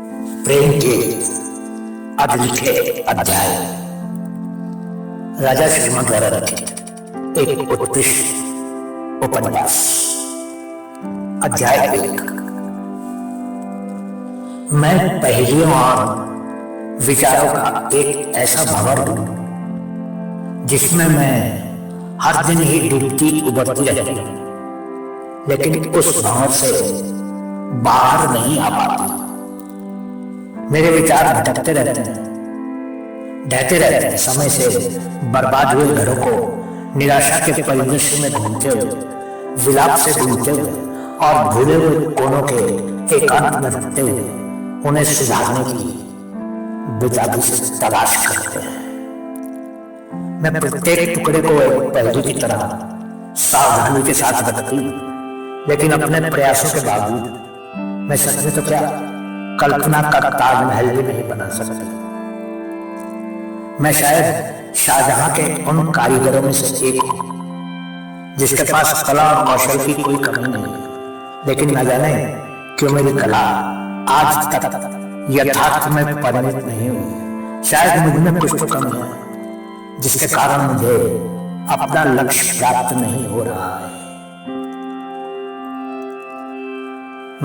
प्रेम के अधलिखे अध्याय। राजा शर्मा द्वारा रचित एक उत्कृष्ट उपन्यास। अध्याय 1। मैं पहेलियों और विचारों का एक ऐसा भंवर हूं जिसमें मैं हर दिन ही डूबती उबरती रहती हूं, लेकिन उस भंवर से बाहर नहीं आ पाती। मेरे विचार भटकते रहते हैं, ढहते रहते हैं, समय से बर्बाद हुए घरों को निराशा के परिदृश्य में घूमते हुए, विलाप से घूमते हुए और भूले हुए कोनों के एकांत में रखते हुए उन्हें सुधारने की बेताबी से तलाश करते हैं। मैं प्रत्येक टुकड़े को एक पहेली की तरह सावधानी के साथ रखती हूँ, लेकिन अपने प्रयासों के बावजूद मैं सच में तो क्या कल्पना का ताजमहल भी नहीं बना सकती। मैं शायद शाहजहां के उन कारीगरों में से एक हूं जिसके पास कला और कौशल की कोई कमी नहीं, लेकिन न जाने क्यों मेरी कला आज तक यथार्थ में परिणत नहीं हुई। शायद मुझ में कुछ तो कमी है जिसके कारण मुझे अपना लक्ष्य प्राप्त नहीं हो रहा है।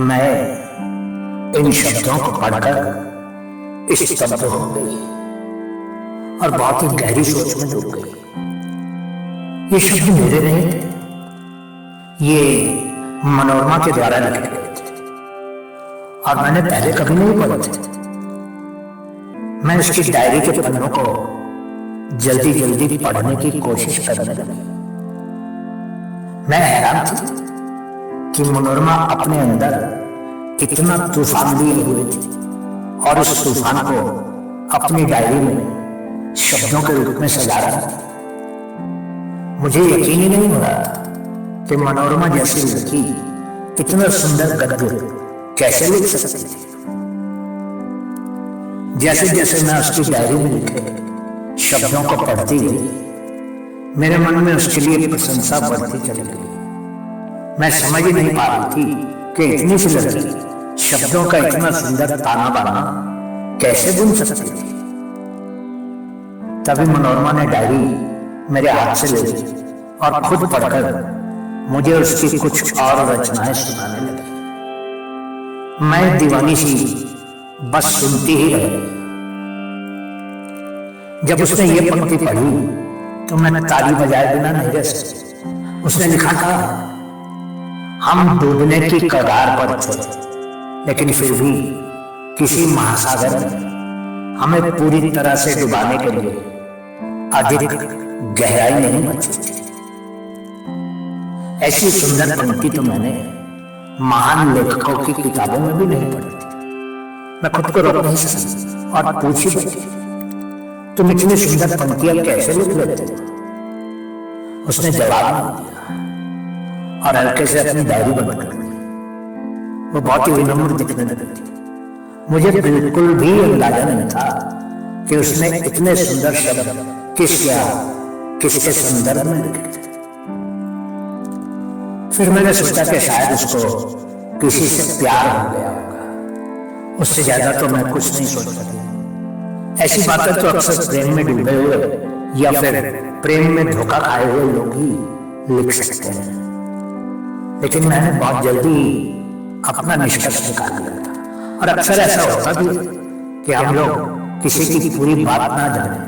मैं इन शब्दों को पढ़कर इस स्तब्ध हो गई और बहुत ही गहरी सोच में डूब गई। ये शब्द मेरे नहीं थे, ये मनोरमा के द्वारा लिखे गए थे और मैंने पहले कभी नहीं पढ़े थे। मैं उसकी डायरी के पन्नों को जल्दी जल्दी पढ़ने की कोशिश करने लगी। मैं हैरान थी कि मनोरमा अपने अंदर इतना तूफान लिए हुए थे और उस तूफान को अपनी डायरी में शब्दों के रूप में सजा रहा था। मुझे यकीन ही नहीं हो रहा था कि मनोरमा जैसी लड़की इतना सुंदर गद्य कैसे लिख सकती थी। जैसे जैसे मैं उसकी डायरी में लिखे शब्दों को पढ़ती गई, मेरे मन में उसके लिए प्रशंसा बढ़ती चली गई। मैं समझ ही नहीं पा रही थी कि इतनी सी लड़की शब्दों का इतना सुंदर ताना बाना कैसे बुन सकती थी। तभी मनोरमा ने डायरी मेरे हाथ से ले ली और खुद पढ़कर मुझे उसकी कुछ और रचनाएं सुनाने लगी। मैं दीवानी सी बस सुनती ही रह गई। जब उसने ये पंक्ति पढ़ी तो मैंने ताली बजाए बिना नहीं रह सकी। उसने लिखा था, हम डूबने की कगार पर थे, लेकिन फिर भी किसी महासागर में हमें पूरी तरह से डुबाने के लिए अधिक गहराई नहीं बची थी। ऐसी सुंदर पंक्ति तो मैंने महान लेखकों की किताबों में भी नहीं पढ़ी थी। मैं खुद को रोक नहीं सकती और पूछ ही बैठी, तुम इतनी सुंदर पंक्तियां कैसे लिख लेते हो? उसने जवाब नहीं दिया और हल्के से अपनी डायरी बंद कर दी। वो बहुत ही विनम्र दिखने लगी थी। मुझे बिल्कुल भी अंदाजा नहीं था कि उसने इतने सुंदर शब्द किस या किसके संदर्भ में लिखे थे। फिर मैंने सोचा कि शायद उसको किसी से प्यार हो गया होगा। उससे ज्यादा तो मैं कुछ नहीं सोच सकी। ऐसी बातें तो अक्सर प्रेम में डूबे हुए या फिर प्रेम में धोखा खाए हुए लोग ही लिख सकते हैं, लेकिन मैंने बहुत जल्दी अपना निष्कर्ष निकाल लिया था। और अक्सर ऐसा होता भी कि हम लोग किसी की पूरी बात ना जाने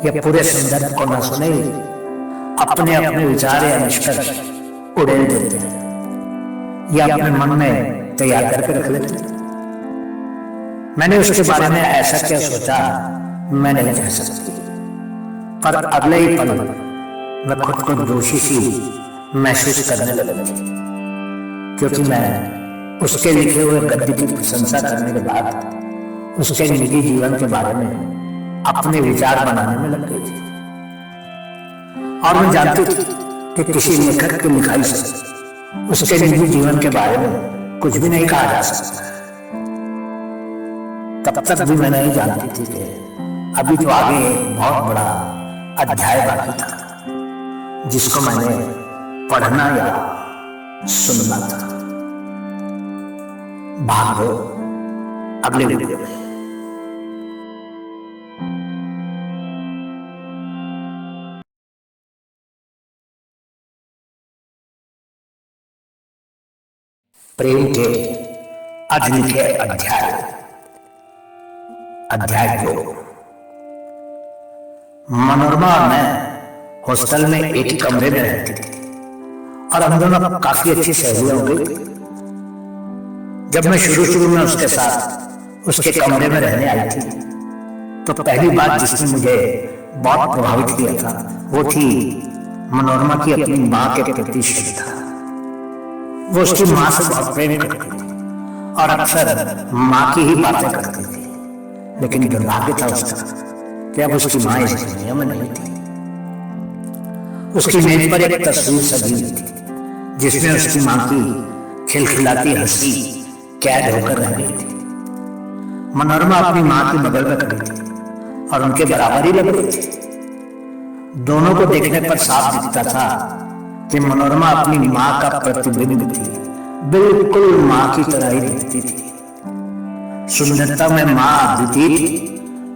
या पूरे संदर्भ को ना सुने, अपने अपने विचार या निष्कर्ष उड़ेल देते हैं या अपने मन में तैयार करके रख लेते हैं। मैंने उसके बारे में ऐसा क्या सोचा मैं नहीं कह सकती, पर अगले ही पल मैं खुद को दोषी सी महसूस करने लगी, क्योंकि मैं उसके लिखे हुए गद्य की प्रशंसा करने के बाद उसके निजी जीवन के बारे में अपने विचार बनाने में लग गई थी। और मैं जानती थी कि किसी लेखक की लिखाई से उसके निजी जीवन के बारे में कुछ भी नहीं कहा जा सकता। तब तक भी मैं नहीं जानती थी कि अभी तो आगे एक बहुत बड़ा अध्याय बाकी था जिसको मैंने पढ़ना या सुनना था। भाग दो अगले वीडियो में। प्रेम के अलिखे अध्याय 2। मनोरमा और मैं हॉस्टल में एक ही कमरे में रहती थी और हम दोनों काफी अच्छी सहेलियां हो गई। जब मैं शुरू में उसके साथ उसके कमरे में रहने आई थी तो पहली बात जिसने मुझे बहुत प्रभावित किया था वो थी मनोरमा की अपनी माँ के प्रति श्रद्धा। वो उसकी माँ से बहुत प्रेम करती थी और अक्सर माँ की ही बातें करती थी, लेकिन दुर्भाग्य था उसका कि अब उसकी माँ इस दुनिया में नहीं थी। उसकी मेज पर एक तस्वीर सजी हुई थी जिसमें उसकी माँ की खिलखिलाती हंसी कैद होकर रह गई थी। मनोरमा अपनी माँ की बगल में खड़ी थी और उनके बराबर ही लग रही थी। दोनों को देखने पर साफ दिखता था कि मनोरमा अपनी माँ का प्रतिबिंब थी, बिल्कुल माँ की तरह ही दिखती थी। सुंदरता में माँ अद्वितीय थी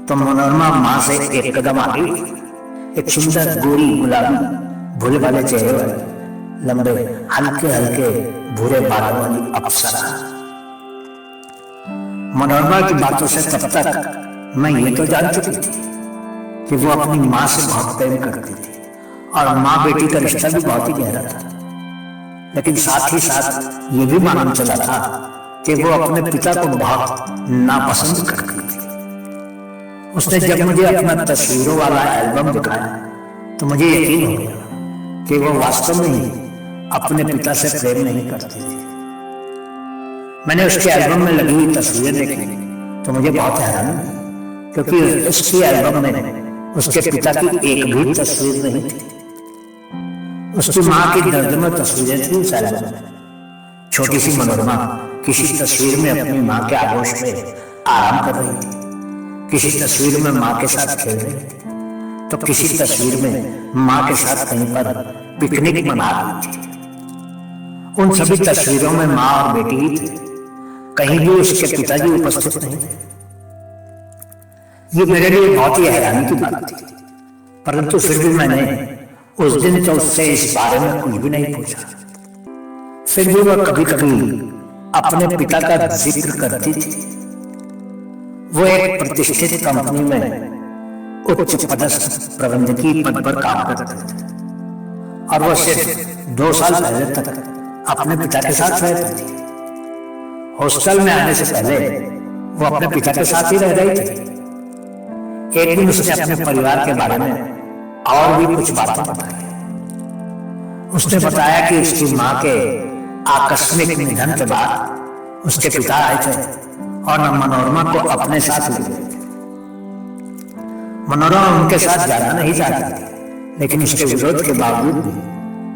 तो मनोरमा माँ से एक कदम आगे थी। एक सुंदर गोरी गुलाबी भूले वाले चेहरे वाली, लंबे हल्के हल्के भूरे बालों वाली अप्सरा। मनोरमा की बातों से तब तक मैं ये तो जान चुकी थी कि वो अपनी माँ से बहुत प्रेम करती थी और माँ बेटी का रिश्ता भी बहुत ही गहरा था, लेकिन साथ ही साथ ये भी मालूम चला था कि वो अपने पिता को बहुत नापसंद करती थी। उसने जब मुझे अपना तस्वीरों वाला एल्बम दिखाया तो मुझे यकीन हो गया कि वो वास्तव में ही अपने पिता से प्रेम नहीं करती थी। मैंने उसके एल्बम में लगी हुई तस्वीरें देखी तो मुझे बहुत हैरानी हुई, क्योंकि उसकी एल्बम में उसके पिता की एक भी तस्वीर नहीं थी। उसकी माँ की दर्दनाक तस्वीरें थी उस एल्बम में। छोटी सी मनोरमा किसी तस्वीर में अपनी माँ के आगोश में आराम कर रही थी, किसी तस्वीर में माँ के साथ खेल रही थी, तो किसी तस्वीर में माँ के साथ कहीं पर पिकनिक मना रही थी। उन सभी तस्वीरों में माँ और बेटी ही थी, कहीं भी उसके पिताजी उपस्थित नहीं थे। ये मेरे लिए बहुत ही हैरानी की बात थी, परंतु फिर भी मैंने उस दिन तो उससे इस बारे में कुछ भी नहीं पूछा। फिर भी वह कभी कभी अपने पिता का जिक्र करती थी। वो एक प्रतिष्ठित कंपनी में उच्च पदस्थ प्रबंधकीय पद पर काम करते थे और वो सिर्फ 2 साल पहले तक अपने पिता के साथ रहती थी। हॉस्टल में आने से पहले वो अपने पिता के साथ ही रह रही थी। एक दिन उसने अपने परिवार के बारे में और भी कुछ बातें बताई। उसने बताया कि उसकी माँ के आकस्मिक निधन के बाद उसके पिता आए थे और मनोरमा को अपने साथ ले गए थे। मनोरमा उनके साथ जाना नहीं चाहती थी, लेकिन उसके विरोध के बावजूद भी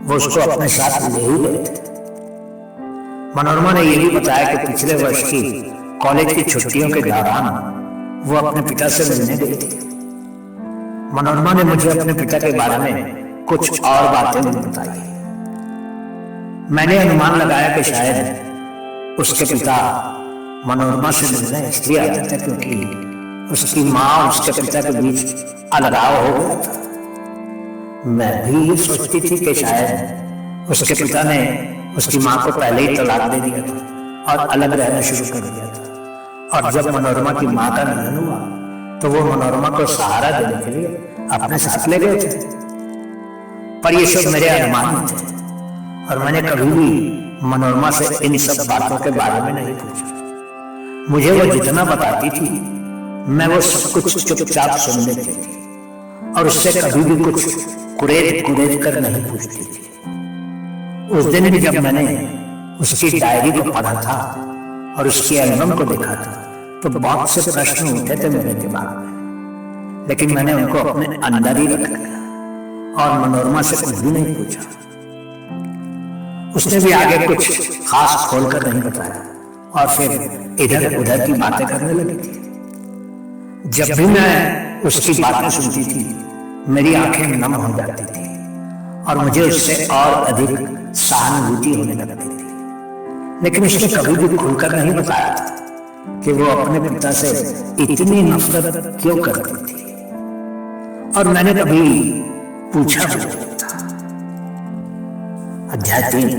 वो उसको अपने साथ ले ही गए थे। मनोरमा ने यह भी बताया कि पिछले वर्ष की कॉलेज की छुट्टियों के दौरान वो अपने पिता से मिलने गई थी। मनोरमा ने मुझे अपने पिता के बारे में कुछ और बातें भी बताई। मैंने अनुमान लगाया कि शायद उसके पिता मनोरमा से मिलने इसलिए आते थे क्योंकि उसकी माँ और उसके पिता के बीच अलगाव हो गया था। मैं भी ये सोचती थी कि शायद उसके पिता ने उसकी माँ को पहले ही तलाक दे दिया था और अलग रहना शुरू कर दिया था, और जब मनोरमा की माँ का निधन हुआ तो वो मनोरमा को सहारा देने के लिए अपने साथ ले गए थे। पर ये सब मेरे अनुमान थे और मैंने कभी भी मनोरमा से इन सब बातों के बारे में नहीं पूछा। मुझे वो जितना बताती थी मैं वो सब कुछ चुपचाप सुन लेती थी और उससे कभी भी कुछ कुरेद कर नहीं पूछती थी। उस दिन भी जब मैंने उसकी डायरी को पढ़ा था और उसकी एल्बम को देखा था तो बहुत से प्रश्न उठे थे मेरे दिमाग में, लेकिन मैंने उनको अपने अंदर ही रख लिया और मनोरमा से कुछ भी नहीं पूछा। उसने भी आगे कुछ खास खोलकर नहीं बताया और फिर इधर उधर की बातें करने लगी थी। जब भी मैं उसकी बातें सुनती थी मेरी आंखें नम हो जाती थी और मुझे उससे और अधिक सहानुभूति होने लगती थी, लेकिन उसने कभी भी खुलकर नहीं बताया था कि वो अपने पिता से इतनी नफरत क्यों करती थी, और मैंने कभी पूछा भी नहीं था। अध्याय 3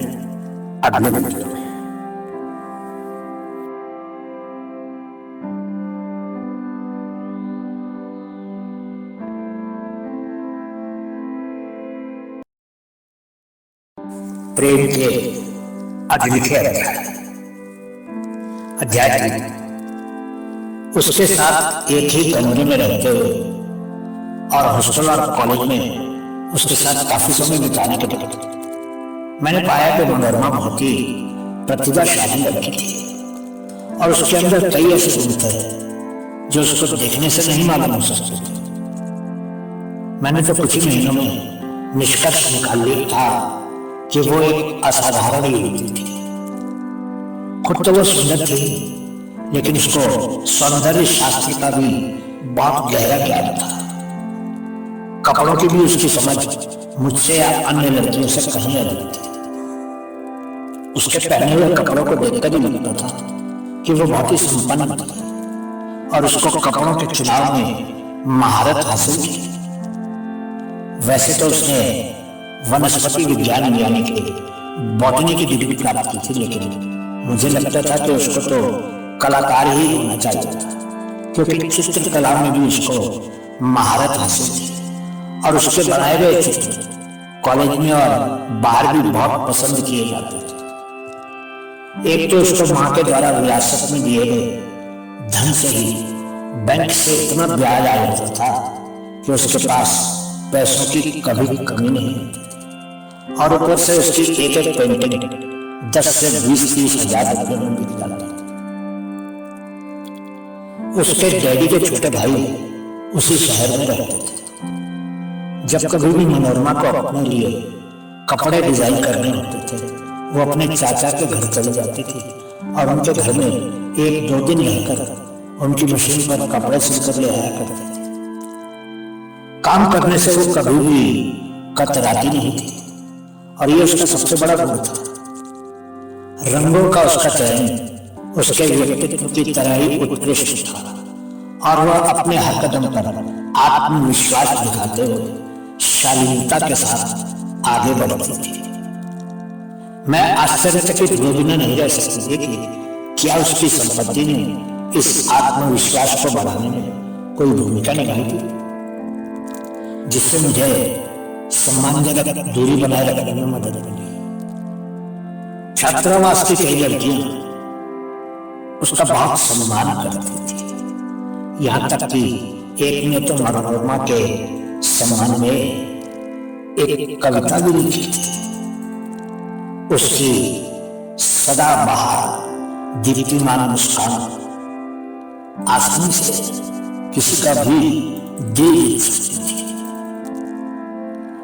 अगले वीडियो में। प्रेम के अधलिखे अध्याय 3। उसके साथ एक ही कमरे में रहते हुए और हॉस्टल और कॉलेज में उसके साथ काफी समय बिताने के बाद मैंने पाया कि मनोरमा बहुत ही प्रतिभाशाली लड़की थी, और उसके अंदर कई ऐसे गुण थे जो उसको देखने से नहीं मालूम हो सकते थे। मैंने तो कुछ ही महीनों में निष्कर्ष निकाल लिया था कि वो एक असाधारण युवती थी। खुद तो वो सुंदर थी, लेकिन उसको सौंदर्य शास्त्र का भी बहुत गहरा ज्ञान था। कपड़ों की भी उसकी समझ मुझसे या अन्य लड़कियों से कहीं अलग थी। उसके पहने हुए कपड़ों को देखकर ही लगता था कि वो बहुत ही संपन्न थी, और उसको कपड़ों के चुनाव में महारत हासिल थी। वैसे तो उसने वनस्पति विज्ञान यानी कि बॉटनी की डिग्री प्राप्त की थी, लेकिन मुझे लगता था कि उसको तो कलाकार ही होना चाहिए था, क्योंकि चित्रकला में भी उसको महारत हासिल थी, और उसके बनाए गए चित्र कॉलेज में और बाहर भी बहुत पसंद किए जाते थे। एक तो उसको मां के द्वारा विरासत में दिए गए धन से ही बैंक से इतना ब्याज आ जाता था कि उसके पास पैसों की कभी कमी नहीं होती, और ऊपर से उसकी एक एक पेंटिंग 10 से 20-30 हजार रुपये में बिक जाती थी। उसके डैडी के छोटे भाई उसी शहर में रहते थे। जब कभी भी मनोरमा को अपने लिए कपड़े डिजाइन करने होते थे, वो अपने चाचा के घर चली जाती थी, और उनके घर में 1-2 दिन रहकर उनकी मशीन पर कपड़े सिलकर ले आया करते थे। काम करने से वो कभी भी कतराती नहीं थी, और ये उसका सबसे बड़ा गुण था। रंगों का उसका चयन उसके व्यक्तित्व की तरह ही उत्कृष्ट था, और वह अपने हर कदम पर आत्मविश्वास दिखाते हुए शालीनता के साथ आगे बढ़ती थी। मैं आश्चर्यचकित हुए बिना नहीं रह सकती थी कि क्या उसकी संपत्ति ने इस आत्मविश्वास को बढ़ाने में कोई भूमिका निभाई थी, जिससे मुझे सम्मानजनक दूरी बनाए रखने में मदद मिली। छात्रावास की कई लड़कियां उसका बहुत सम्मान करती थी, यहाँ तक कि एक ने तो मनोरमा के सम्मान में एक कविता भी लिखी थी। उसकी सदा बाहर दीप्तिमान मुस्कान आसानी से किसी का भी दिल जीत सकती थी।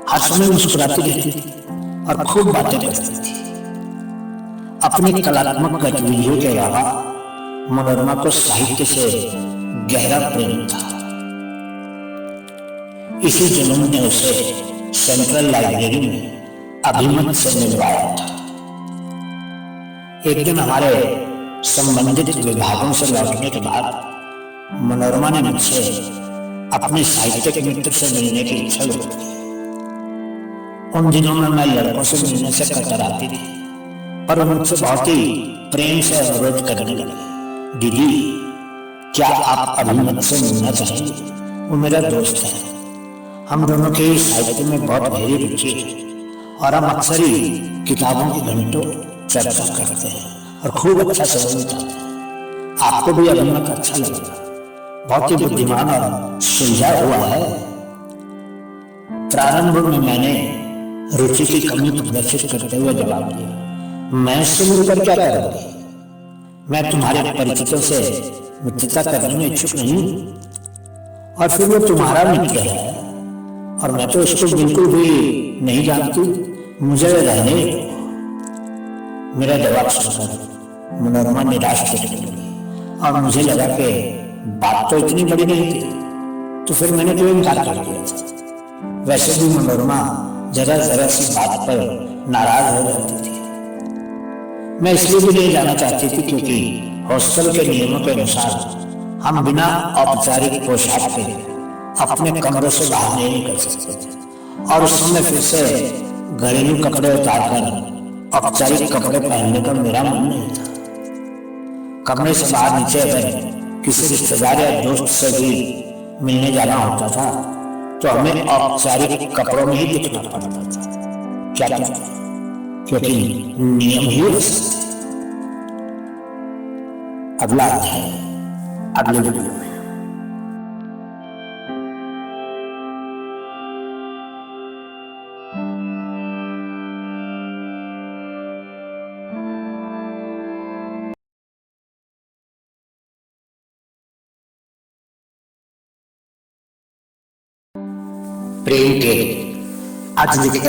हर समय मुस्कुराती रहती थी और खूब बातें करती थी। अपनी कलात्मक गतिविधियों के अलावा मनोरमा को साहित्य से गहरा प्रेम था। इसी जुनून ने उसे सेंट्रल लाइब्रेरी में अभिमत से मिलवाया था। एक दिन हमारे संबंधित विभागों से लौटने के बाद मनोरमा ने मुझसे अपने साहित्यिक मित्र से मिलने की इच्छा व्यक्त की। उन दिनों में मैं लड़कों से मिलने से कतराती थी, पर वो मुझसे बहुत ही प्रेम से अनुरोध करने लगे, दीदी क्या आप अभिमत से मिलना चाहेंगे? वो मेरा दोस्त है, हम दोनों के साहित्य में बहुत गहरी रुचि है, और हम अक्सर ही किताबों की घंटों चर्चा करते हैं और खूब अच्छा समय बिताते हैं। आपको भी अभिमत अच्छा लगेगा, बहुत ही बुद्धिमान और सुलझा हुआ है। प्रारंभ में मैंने रुचि की कमी प्रदर्शित करते हुए जवाब दिया, मैं इससे मिलकर क्या करूंगी? मैं तुम्हारे परिचितों से मित्रता करने में इच्छुक नहीं हूं, और फिर वो तुम्हारा मित्र है और मैं तो उसको बिल्कुल भी नहीं जानती, मुझे रहने दो। मेरा जवाब सुनकर मनोरमा निराश दिखने लगी, और मुझे लगा कि बात तो इतनी बड़ी नहीं थी, तो फिर मैंने तो इनकार कर दिया था। वैसे भी मनोरमा जरा जरा सी बात पर नाराज हो जाती थी। मैं इसलिए भी नहीं जाना चाहती थी क्योंकि हॉस्टल के नियमों के अनुसार हम बिना औपचारिक पोशाक के अपने कमरों से बाहर नहीं निकल सकते थे और उस समय फिर से घरेलू कपड़े उतारकर औपचारिक कपड़े पहनने का मेरा मन नहीं था। कमरे से बाहर नीचे अगर किसी रिश्तेदार या दोस्त से भी मिलने जाना होता था तो हमें औपचारिक कपड़ों में ही दिखना पड़ता था। क्या क्योंकि नियम ही ऐसे थे। अगला अध्याय अगले वीडियो में। प्रेम के आज लिखे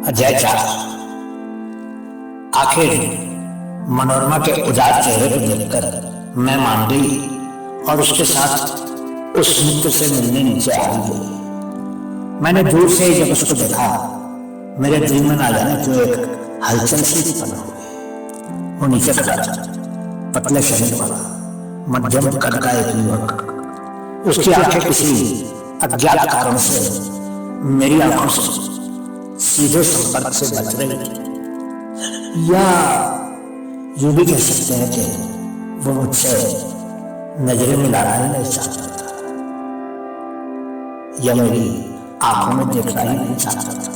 अध्याय 4। आखिर मनोरमा के उदास चेहरे को देखकर मैं मान गई और उसके साथ उस मित्र से मिलने नीचे आ गई। मैंने दूर से ही जब उसको देखा मेरे दिल में ना जाने क्यों एक हलचल सी उत्पन्न हो गई। वो नीचे खड़ा था, पतले शरीर वाला, मध्यम कद का एक युवक। उसकी आंखें किसी अज्ञात कारण से मेरी आंखों से सीधे संपर्क से बच रही थी, या यूं भी कह सकते हैं कि वो मुझसे नजरें मिलाना ही नहीं चाहता था, या मेरी आंखों में देखना ही नहीं चाहता था।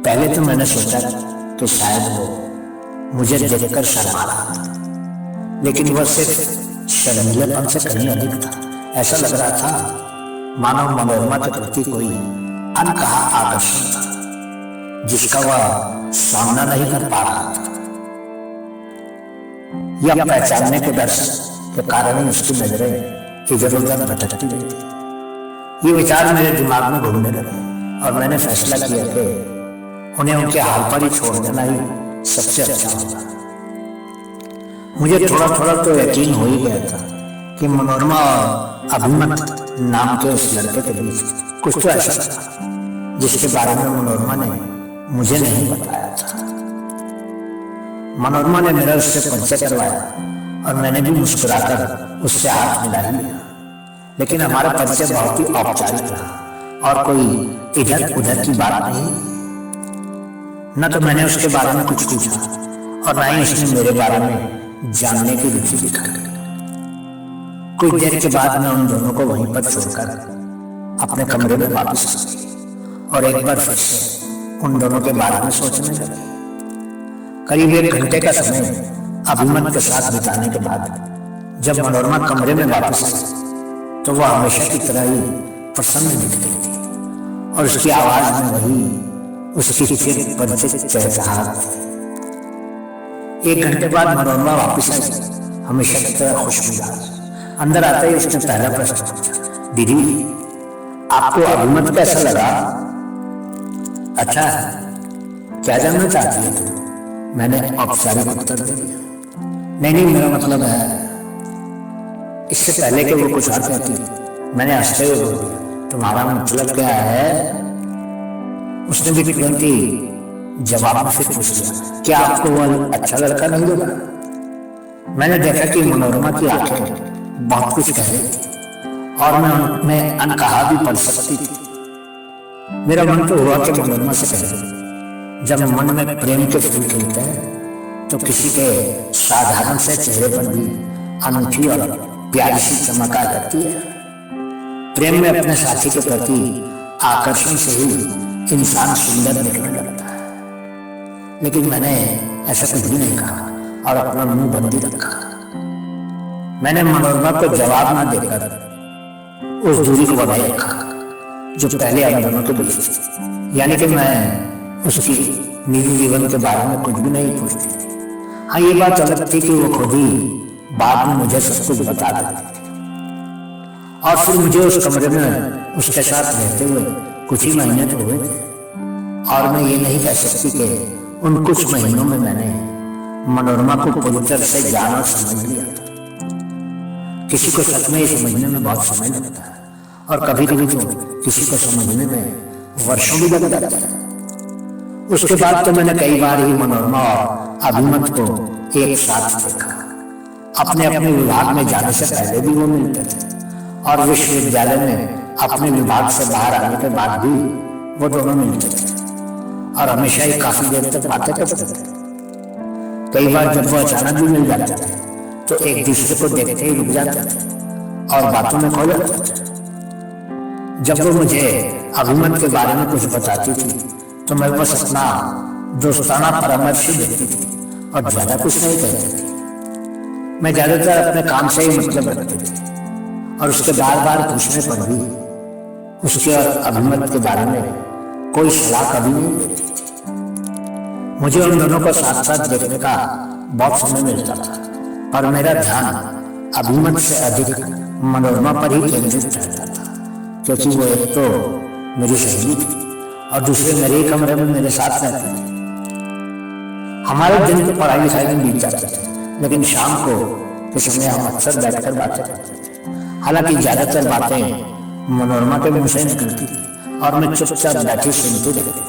पहले तो मैंने सोचा कि शायद वो मुझे देखकर शर्मा रहा था, लेकिन वह सिर्फ शर्मीलेपन से कहीं अधिक था। ऐसा लग रहा था मानो मनोरमा के प्रति कोई अनकहा आकर्षण था जिसका वह सामना नहीं कर पा रहा था, या पहचानने के डर के कारण उसकी नजरें इधर उधर भटकती रही थी। ये विचार मेरे दिमाग में घूमने लगे और मैंने फैसला किया कि उन्हें उनके हाल पर ही छोड़ देना ही सबसे अच्छा होगा। मुझे थोड़ा थोड़ा तो यकीन हो ही गया था कि मनोरमा और अभिमत नाम के उस लड़के के बीच कुछ तो ऐसा था जिसके बारे में मनोरमा ने मुझे नहीं बताया था। मनोरमा ने मेरा उससे परिचय करवाया और मैंने भी मुस्कुराकर उससे हाथ मिला लिया, लेकिन हमारा परिचय बहुत ही औपचारिक रहा और कोई इधर उधर की बात नहीं। न तो मैंने उसके बारे में कुछ पूछा और न ही उसने मेरे बारे में जानने की रुचि दिखाई। कुछ देर के बाद मैं उन दोनों को वहीं पर छोड़कर अपने कमरे में वापस आ गई और एक बार फिर से उन दोनों के बारे में सोचने लगी। करीब 1 घंटे का समय अभिमत के साथ बिताने के बाद जब मनोरमा कमरे में वापस आई तो वह हमेशा की तरह ही प्रसन्न दिख रही थी और उसकी आवाज में वही उसकी चिर परिचित चहचहाहट। 1 घंटे बाद मनोरमा वापस आई, हमेशा की तरह खुशमिजाज। अंदर आते ही उसने पहला प्रश्न पूछा, दीदी आपको अभिमत कैसा लगा? अच्छा है, क्या जानना चाहती है तुम? मैंने औपचारिक उत्तर दे दिया। नहीं, मेरा मतलब है। इससे पहले कि वो कुछ और कहती मैंने हंसते हुए बोल दिया, तुम्हारा मतलब क्या है? उसने भी तुरंत ही जवाब में फिर पूछ लिया, क्या आपको वो अच्छा लड़का नहीं लगा? मैंने देखा कि मनोरमा की आंखें बहुत कुछ कह रही थी और मैं उनमें अनकहा भी पढ़ सकती थी। मेरा मन तो हुआ कि मनोरमा से कहे, जब मन में प्रेम के फूल खिलते हैं तो किसी के साधारण से चेहरे पर भी अनूठी और प्यारी सी चमक आ जाती है। प्रेम में अपने साथी के प्रति आकर्षण से ही इंसान सुंदर दिखने लगता है, लेकिन मैंने ऐसा कुछ भी नहीं कहा और अपना मुंह बंदी रखा। मैंने मनोरमा को जवाब न देकर उस दूरी को बनाए रखा जो पहले हम दोनों के बीच थी, यानी कि मैं उसकी निजी जीवन के बारे में कुछ भी नहीं पूछती थी। हाँ, ये बात अलग थी कि वो खुद ही बाद में मुझे सब कुछ बता देती थी और फिर मुझे उस कमरे में उसके साथ रहते हुए कुछ ही महीने तो हुए थे और मैं ये नहीं कह सकती कि उन कुछ महीनों में मैंने मनोरमा को पूरी तरह से जान और समझ लिया था। किसी को सच में समझने में बहुत समय लगता है और कभी कभी तो किसी को समझने में वर्षों भी लग जाता है। उसके बाद तो मैंने कई बार ही मनोरमा और अभिमत को एक साथ देखा। अपने अपने विभाग में जाने से पहले भी वो मिलते थे और विश्वविद्यालय में अपने विभाग से बाहर आने के बाद भी वो दोनों मिलते थे और हमेशा ही काफी देर तक बातें करते थे। कई बार जब वो अचानक भी मिल जाते थे तो एक दूसरे को देखते ही रुक जाते थे और बातों में खो जाते थे। जब वो मुझे अभिमत के बारे में कुछ बताती थी तो मैं बस अपना दोस्ताना परामर्श ही देती थी और ज्यादा कुछ नहीं कहती थी। मैं ज्यादातर अपने काम से ही मतलब रखती थी और उसके बार बार पूछने पर भी उसके और अभिमत के बारे में कोई सलाह कभी नहीं देती थी। मुझे उन दोनों को साथ साथ देखने का बहुत समय मिलता था, पर मेरा ध्यान अभिमत से अधिक मनोरमा पर ही केंद्रित रहता था, क्योंकि वो एक तो मेरी सहेली थी और दूसरे मेरे ही कमरे में मेरे साथ रहती थी। हमारे दिन तो पढ़ाई लिखाई में बीत जाते थे, लेकिन शाम को के समय हम अक्सर बैठकर बातें करते थे। हालांकि ज्यादातर बातें मनोरमा के मुंह से निकलती थी और मैं चुपचाप बैठी सुनती रहती थी।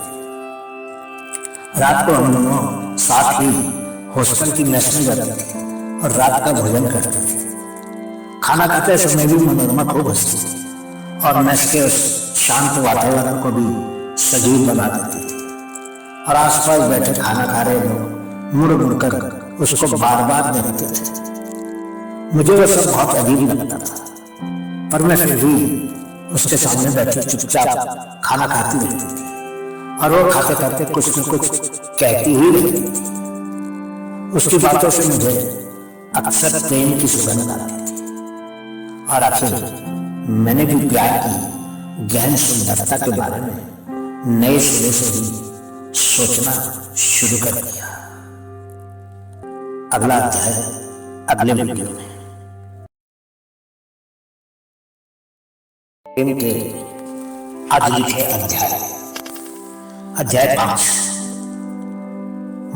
रात को हम दोनों साथ ही हॉस्टल की मेस में जाते थे और रात का भोजन करते थे। खाना खाते समय भी मनोरमा खूब हंसती थी और मेस के उस शांत वातावरण को भी सजीव बना देती थी और आसपास बैठे खाना खा रहे लोग मुड़ मुड़कर उसको बार बार देखते थे। मुझे वो सब बहुत अजीब लगता था, पर मैं फिर भी उसके सामने बैठे चुपचाप खाना खाती रहती थी और वो खाते खाते कुछ न कुछ कहती ही रहती थी। उसकी बातों से मुझे अक्सर प्रेम की सुगंध आती थी और आखिर मैंने भी प्यार की गहन सुंदरता के बारे में नए सिरे से ही सोचना शुरू कर दिया। अगला अध्याय अगले वीडियो में। प्रेम के आज लिखे अध्याय 5।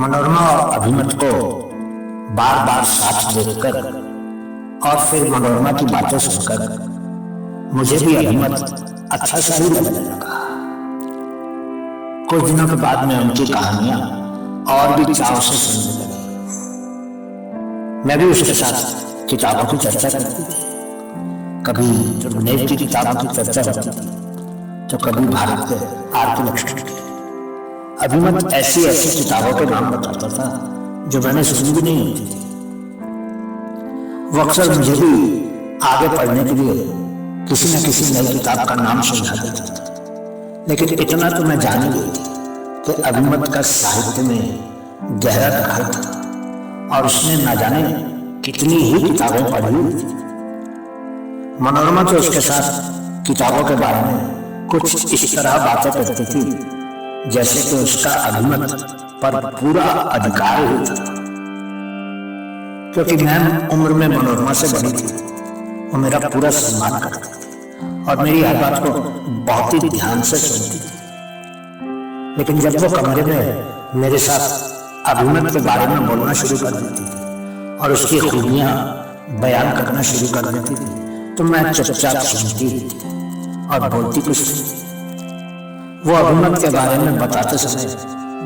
मनोरमा और अभिमत को बार बार साथ देखकर और फिर मनोरमा की बातें सुनकर मुझे भी अभिमत अच्छा सा ही लगने लगा। कुछ दिनों के बाद मैं उनकी कहानियां और भी चाव से सुनने लगी। मैं भी उसके साथ किताबों की चर्चा करती थी। कभी दुर्गुणेव की किताबों की चर्चा होती थी तो कभी भारत के आर के लक्ष्मण की। अभिमत ऐसी ऐसी किताबों के नाम बताता था जो मैंने सुनी भी नहीं होती थी। वो अक्सर मुझे भी आगे पढ़ने के लिए किसी न किसी नई किताब का नाम सुझा देता था, लेकिन इतना तो मैं जान ही गई थी कि अभिमत का साहित्य में गहरा दखल था और उसने न जाने कितनी ही किताबें पढ़ी हुई थी। मनोरमा तो उसके साथ किताबों के बारे में कुछ इस तरह बातें करती थी जैसे कि उसका अभिमत पर पूरा अधिकार ही था। क्योंकि मैं उम्र में मनोरमा से बड़ी थी, वो मेरा पूरा सम्मान करती थी और मेरी हर बात को बहुत ही ध्यान से सुनती थी। लेकिन जब वो कमरे में मेरे साथ अभिमत के बारे में बोलना शुरू कर देती थी और उसकी खूबियां बयान करना शुरू कर देती थी तो मैं चुपचाप सुनती थी और बोलती कुछ नहीं। वो अभिमत के बारे में बताते समय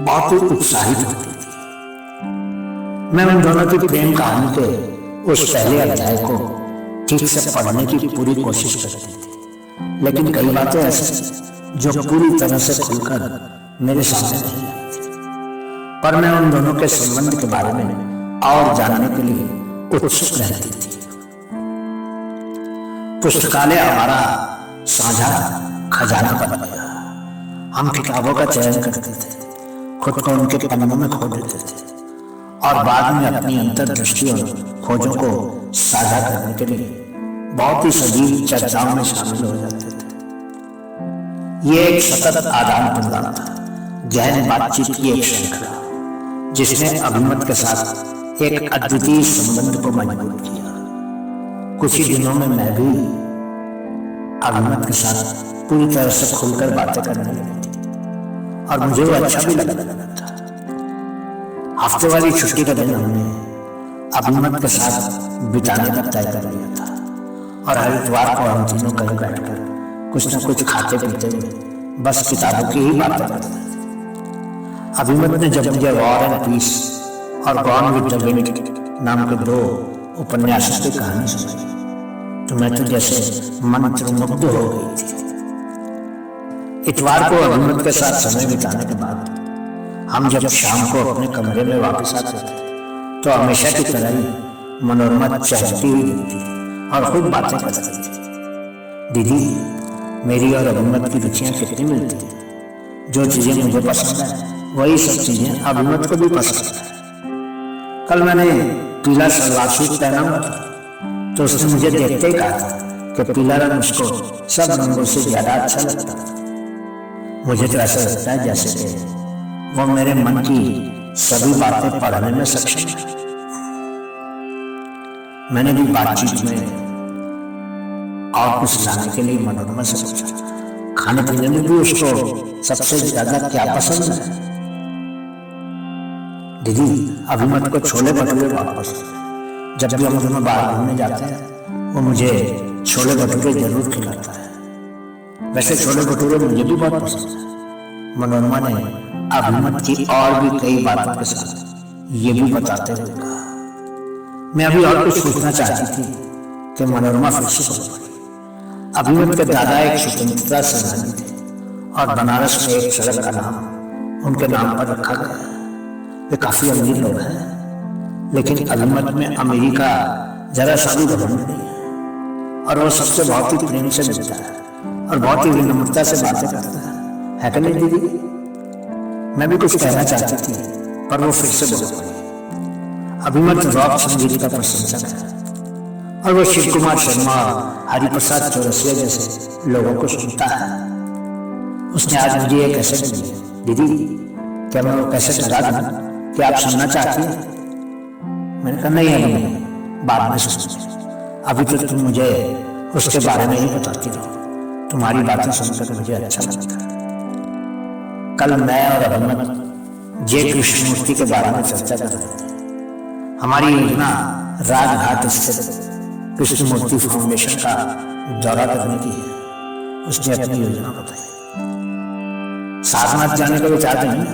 बहुत ही उत्साहित होती थी। मैं उन दोनों की प्रेम कहानी के उस पहले अध्याय को ठीक से पढ़ने की पूरी कोशिश करती थी, लेकिन कई बातें ऐसी जो पूरी तरह से खुलकर मेरे सामने नहीं आई थी। पर मैं उन दोनों के संबंध के बारे में और जानने के लिए उत्सुक रहती थी। पुस्तकालय हमारा साझा खजाना बन गया। हम किताबों का चयन करते थे, खुद को उनके पन्नों में खो देते थे और बाद में अपनी अंतर्दृष्टि और खोजों को साझा करने के लिए बहुत ही सजीव चर्चाओं में शामिल हो जाते थे। ये एक सतत आदान प्रदान था, गहन बातचीत की एक श्रृंखला जिसने अभिमत के साथ एक अद्वितीय संबंध को मजबूत किया। कुछ ही दिनों में मैं भी अभिमत के साथ पूरी तरह से खुलकर बातें करने लगी थी और मुझे वो अच्छा भी लगने लगा था। हफ्ते वाली छुट्टी का दिन हमने अभिमत के साथ बिताने का तय कर लिया था और हर इतवार को हम तीनों कहीं बैठकर कुछ न कुछ खाते पीते हुए बस किताबों की ही बातें करते थे। अभिमत ने जब मुझे वॉर एंड पीस और गॉन विद द विंड नाम के 2 उपन्यासों की कहानी सुनाई तो मैं तो जैसे मंत्रमुग्ध हो गई थी। इतवार को अभिमत के साथ समय बिताने के बाद हम जब शाम को अपने कमरे में वापस आते थे तो हमेशा की तरह ही मनोरमा चहकती हुई दिखती और खूब बातें करती थी। दीदी, मेरी और अभिमत की रुचियां कितनी मिलती हैं। जो चीजें मुझे पसंद है वही सब चीजें अभिमत को भी पसंद है। कल मैंने पीला सलवार सूट पहना हुआ था तो उसने मुझे देखते ही कहा था कि पीला रंग उसको सब रंगों से ज्यादा अच्छा लगता था। मुझे तो ऐसा लगता है जैसे कि वो मेरे मन की सभी बातें पढ़ने में सक्षम है। मैंने भी बातचीत में और कुछ लाने के लिए मनोरमा से पूछा, खाने पीने में भी उसको सबसे ज्यादा क्या पसंद है। दीदी, अभिमत को छोले भटूरे बहुत पसंद है। जब भी हम दोनों बाहर घूमने जाते हैं वो मुझे छोले भटूरे जरूर खिलाता है। वैसे छोले भटूरे मुझे भी बहुत पसंद है। मनोरमा ने अभिमत की और भी कई बातों के साथ ये भी बताते हुए कहा। मैं अभी और कुछ पूछना चाहती थी कि मनोरमा फिर से बोल पड़ी। अभिमत के दादा एक स्वतंत्रता सेनानी थे और बनारस में एक सड़क का नाम उनके नाम पर रखा गया है। वे काफी अमीर लोग हैं, लेकिन अभिमत में अमीरी का जरा सा भी घमंड नहीं है और वो सबसे बहुत ही प्रेम से मिलता है और बहुत ही विनम्रता से बातें करता है कि नहीं दीदी? मैं भी कुछ कहना चाहती थी पर वो फिर से बोल पड़ी। अभिमत रॉक संगीत का प्रशंसक है और वो शिव कुमार शर्मा, हरिप्रसाद चौरसिया जैसे लोगों को सुनता है। उसने आज मुझे एक कैसेट दी। दीदी, क्या मैं वो कैसेट लगा दूं? क्या आप सुनना चाहती हैं? मैंने कहा नहीं, अभी नहीं, बाद में सुनूंगी। अभी तो तुम मुझे उसके बारे में ही बताती रहो। तुम्हारी बातें सुनकर मुझे अच्छा लगता है। कल मैं और अभिमत जे कृष्णमूर्ति के बारे में चर्चा कर रहे थे। हमारी योजना राजघाट स्थित कृष्णमूर्ति फाउंडेशन का दौरा करने की है। उसने अपनी योजना बताई। सारनाथ जाने का विचार नहीं है?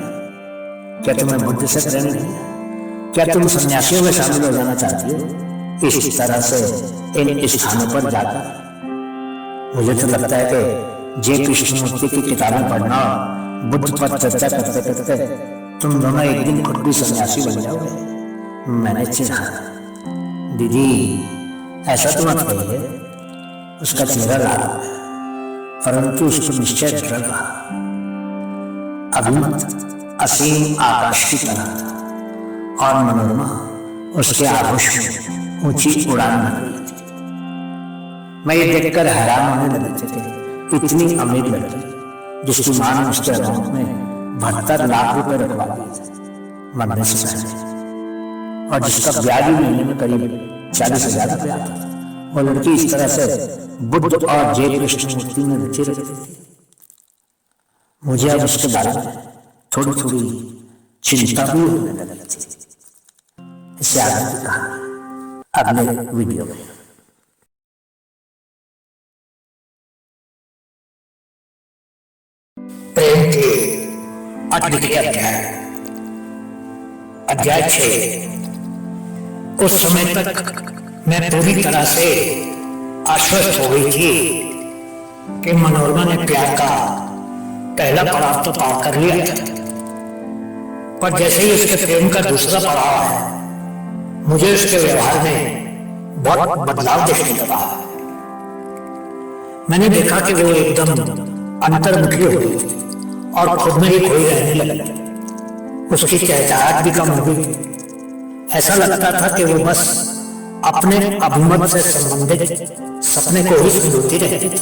क्या तुम्हें बुद्ध से प्रेम नहीं है? क्या तुम सन्यासियों में शामिल हो जाना चाहती हो इस तरह से इन स्थानों पर जाकर? मुझे तो लगता है कि जे कृष्णमूर्ति की किताबें पढ़ना और बुद्ध पर चर्चा करते करते तुम दोनों एक दिन खुद भी सन्यासी बन जाओगे। मैंने चिढ़ाया। दीदी, ऐसा तो मत कहिए। उसका चेहरा लाल है परंतु उसको निश्चय डर रहा। अभिमत असीम आकाश की तरह था और मनोरमा उसके आगोश में ऊंची उड़ान भर रही थी। मैं ये देखकर हैरान होने लगे थे। इतनी अमीर लड़की जिसकी मां ने उसके अकाउंट में 72 लाख रुपए रखवा दिए मरने से पहले और जिसका ब्याज भी महीने में करीब 40,000 रुपये आता था। वो लड़की इस तरह से बुद्ध और जे कृष्णमूर्ति में रुचि रखती थी। मुझे अब उसके बारे में थोड़ी थोड़ी चिंता भी होने लगी थी। इससे आगे की कहानी अगले वीडियो में। प्रेम के अद्वितीय अध्याय 6। उस समय तक मैं पूरी तरह से आश्वस्त हो गई थी कि मनोरमा ने प्यार का पहला पड़ाव तो पार कर लिया था, पर जैसे ही उसके प्रेम का दूसरा पड़ाव है मुझे उसके व्यवहार में बहुत बदलाव देखने लगा। मैंने देखा कि वो एकदम अंतर्मुखी हो गई थी और खुद में ही खोई रहने लगी। उसकी चहचहाहट भी कम हो गई। ऐसा लगता था कि वो बस अपने अभिमत से संबंधित सपने को ही संजोती रहती थी।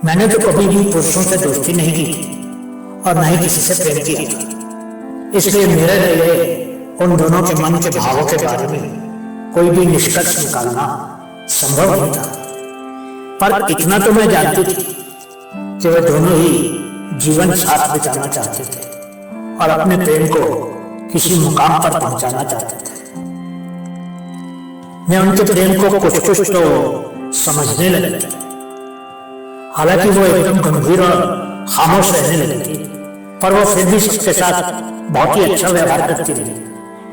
मैंने तो कभी भी पुरुषों से दोस्ती नहीं की और न ही किसी से प्रेम किया, इसलिए मेरे लिए उन दोनों के मन के भावों के बारे में कोई भी निष्कर्ष निकालना संभव नहीं था। पर इतना तो मैं जानती थी कि वे दोनों ही जीवन साथ बिताना चाहते थे और अपने प्रेम को किसी मुकाम पर पहुंचाना चाहते थे। मैं उनके प्रेम को कुछ कुछ तो समझने लगी थी। हालांकि वो एकदम गंभीर और खामोश रहने लगी थी, पर वो फिर भी सबके साथ बहुत ही अच्छा व्यवहार करती रही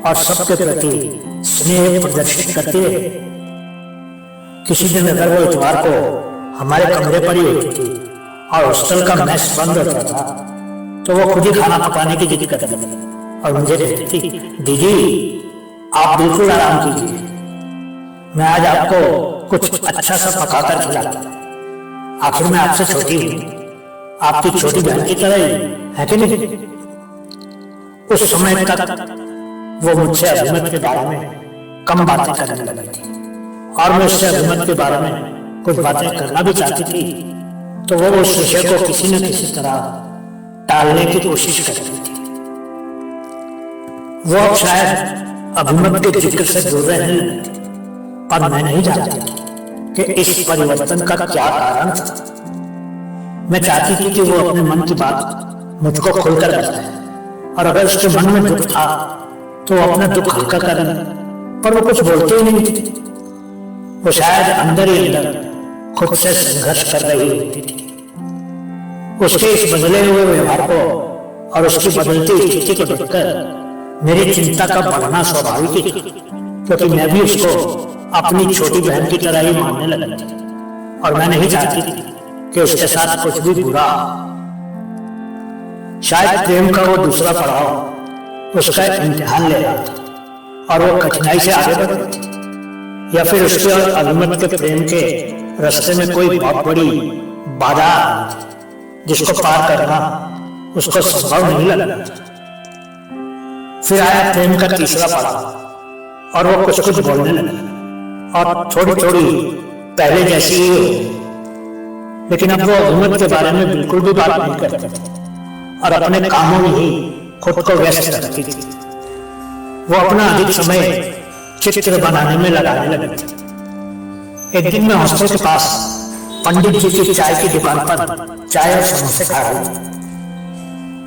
और सबके प्रति स्नेह प्रदर्शित करती रही। किसी दिन अगर वो इतवार को हमारे कमरे पर ही होती थी और हॉस्टल का मेस बंद होता था तो वो खुद ही खाना पकाने की जिद करती थी और मुझे कहती थी, दीदी आप बिल्कुल आराम कीजिए, मैं आज आपको कुछ अच्छा सा पकाकर खिलाता। आखिर मैं आपसे छोटी हूँ, आपकी छोटी बहन की तरह ही है कि नहीं। उस समय तक वो मुझसे अभिमत के बारे में कम बातें करने लगी थी और मैं उससे अभिमत के बारे में कुछ बातें करना भी चाहती थी तो वो उस विषय को किसी न किसी तरह टालने की कोशिश करती थी। वो अब शायद अभिमत के जिक्र से दूर रहने लगी थी, पर मैं नहीं जानती कि इस परिवर्तन का क्या कारण था। मैं चाहती थी कि वो अपने मन की बात मुझको खुलकर बताए और अगर उसके मन में दुख था तो वो अपना दुख हल्का कर ले, पर वो कुछ बोलते ही नहीं थे। वो शायद अंदर ही अंदर खुद से संघर्ष कर रही होती थी। उसके इस बदले हुए व्यवहार को और उसकी बदलती स्थिति को देखकर मेरी चिंता का बढ़ना स्वाभाविक ही, क्योंकि मैं भी उसको अपनी छोटी बहन की तरह ही मानने लगा थी और मैं नहीं चाहती थी कि उसके साथ कुछ भी बुरा। शायद प्रेम का वो दूसरा पड़ाव उसका इम्तिहान ले रहा था और वो कठिनाई से आगे बढ़ रही थी, या फिर उसके और अभिमत के प्रेम के रास्ते में कोई बहुत बड़ी बाधा जिसको पार करना उसको संभव नहीं लगा। फिर आया प्रेम का तीसरा पड़ाव और वो कुछ कुछ बोलने लगी और थोड़ी थोड़ी पहले जैसी ही हो, लेकिन अब वो अभिमत के बारे में बिल्कुल भी बात नहीं करती थी और अपने कामों में ही खुद को व्यस्त रखती थी। वो अपना अधिक समय चित्र बनाने में लगाने लगी थी। एक दिन मैं हॉस्टल के पास पंडित जी की चाय की दुकान पर चाय और समोसे खा रही थी,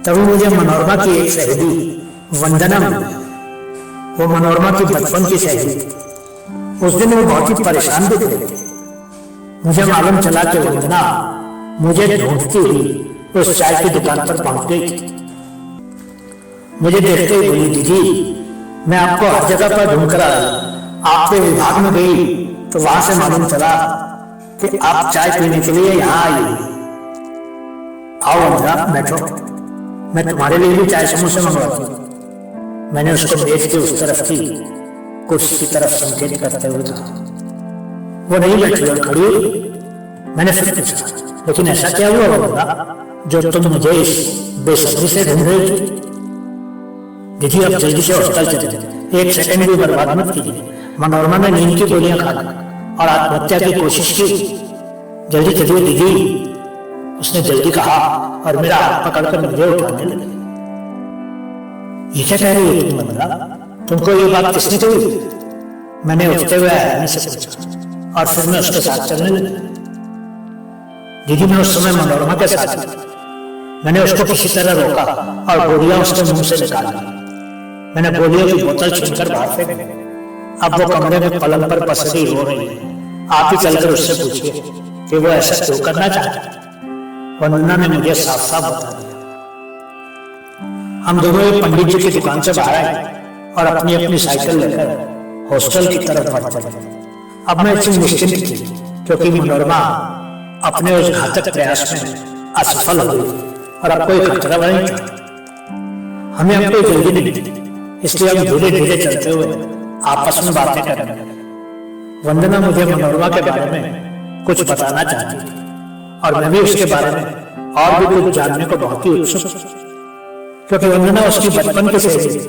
तभी मुझे मनोरमा की एक सहेली वंदना मिली। वो मनोरमा की बचपन की सहेली थी। उस दिन वो बहुत ही परेशान भी थे। मुझे मालूम चला कि वंदना मुझे ढूंढती हुई उस चाय की दुकान पर पहुंच गई थी। मुझे देखते ही बोली, दीदी मैं आपको हर जगह पर ढूंढ कर आई, आपके विभाग में गई तो वहां से मालूम चला कि आप चाय पीने के लिए यहाँ आई। आओ वंदना बैठो, मैं तुम्हारे लिए भी चाय समोसे मंगवाती हूँ। मैंने उसको मेज के उस तरफ की कुर्सी की तरफ संकेत करते हुए कहा। वो नहीं बैठी और खड़ी हुई। मैंने फिर पूछा, लेकिन ऐसा क्या हुआ वंदना जो तुम मुझे इस बेसब्री से ढूंढ रही थी? दीदी अब जल्दी से हॉस्टल चले, एक सेकंड भी बर्बाद मत कीजिए। मनोरमा ने नींद की गोलियां खा ली और आत्महत्या की कोशिश की। जल्दी चलिए दीदी, उसने जल्दी कहा और मेरा हाथ पकड़कर मुझे उठाने लगी। ये क्या कह रही है तुम वंदना? तुमको ये बात किसने कही? मैंने उठते हुए हैरानी से पूछा और फिर मैं उसके साथ चलने लगी। दीदी मैं उस समय मनोरमा के साथ थी। मैंने उसको किसी तरह रोका और गोलियां उसके मुंह से निकाली। मैंने गोलियों की बोतल छीनकर बाहर फेंक दी। अब वो कमरे में पलंग पर पसरी हो रही है। आप ही चलकर उससे पूछिए कि वो ऐसा क्यों करना चाहता है। वंदना ने मुझे साफ साफ बता दिया। हम दोनों ही पंडित जी की दुकान से बाहर आए और अपनी अपनी साइकिल लेकर हॉस्टल की तरफ बढ़ चले। अब मैं इतनी निश्चिंत थी क्योंकि मनोरमा अपने उस घातक प्रयास में असफल हो गई और अब कोई खतरा नहीं था। हमें अब कोई जल्दी नहीं थी, इसलिए हम धीरे धीरे चलते हुए आपस में बातें करने लगे। वंदना मुझे मनोरमा के बारे में कुछ बताना चाहती थी और मैं भी उसके बारे में और भी कुछ जानने को बहुत ही उत्सुक, क्योंकि वंदना उसकी बचपन की सहेली थी,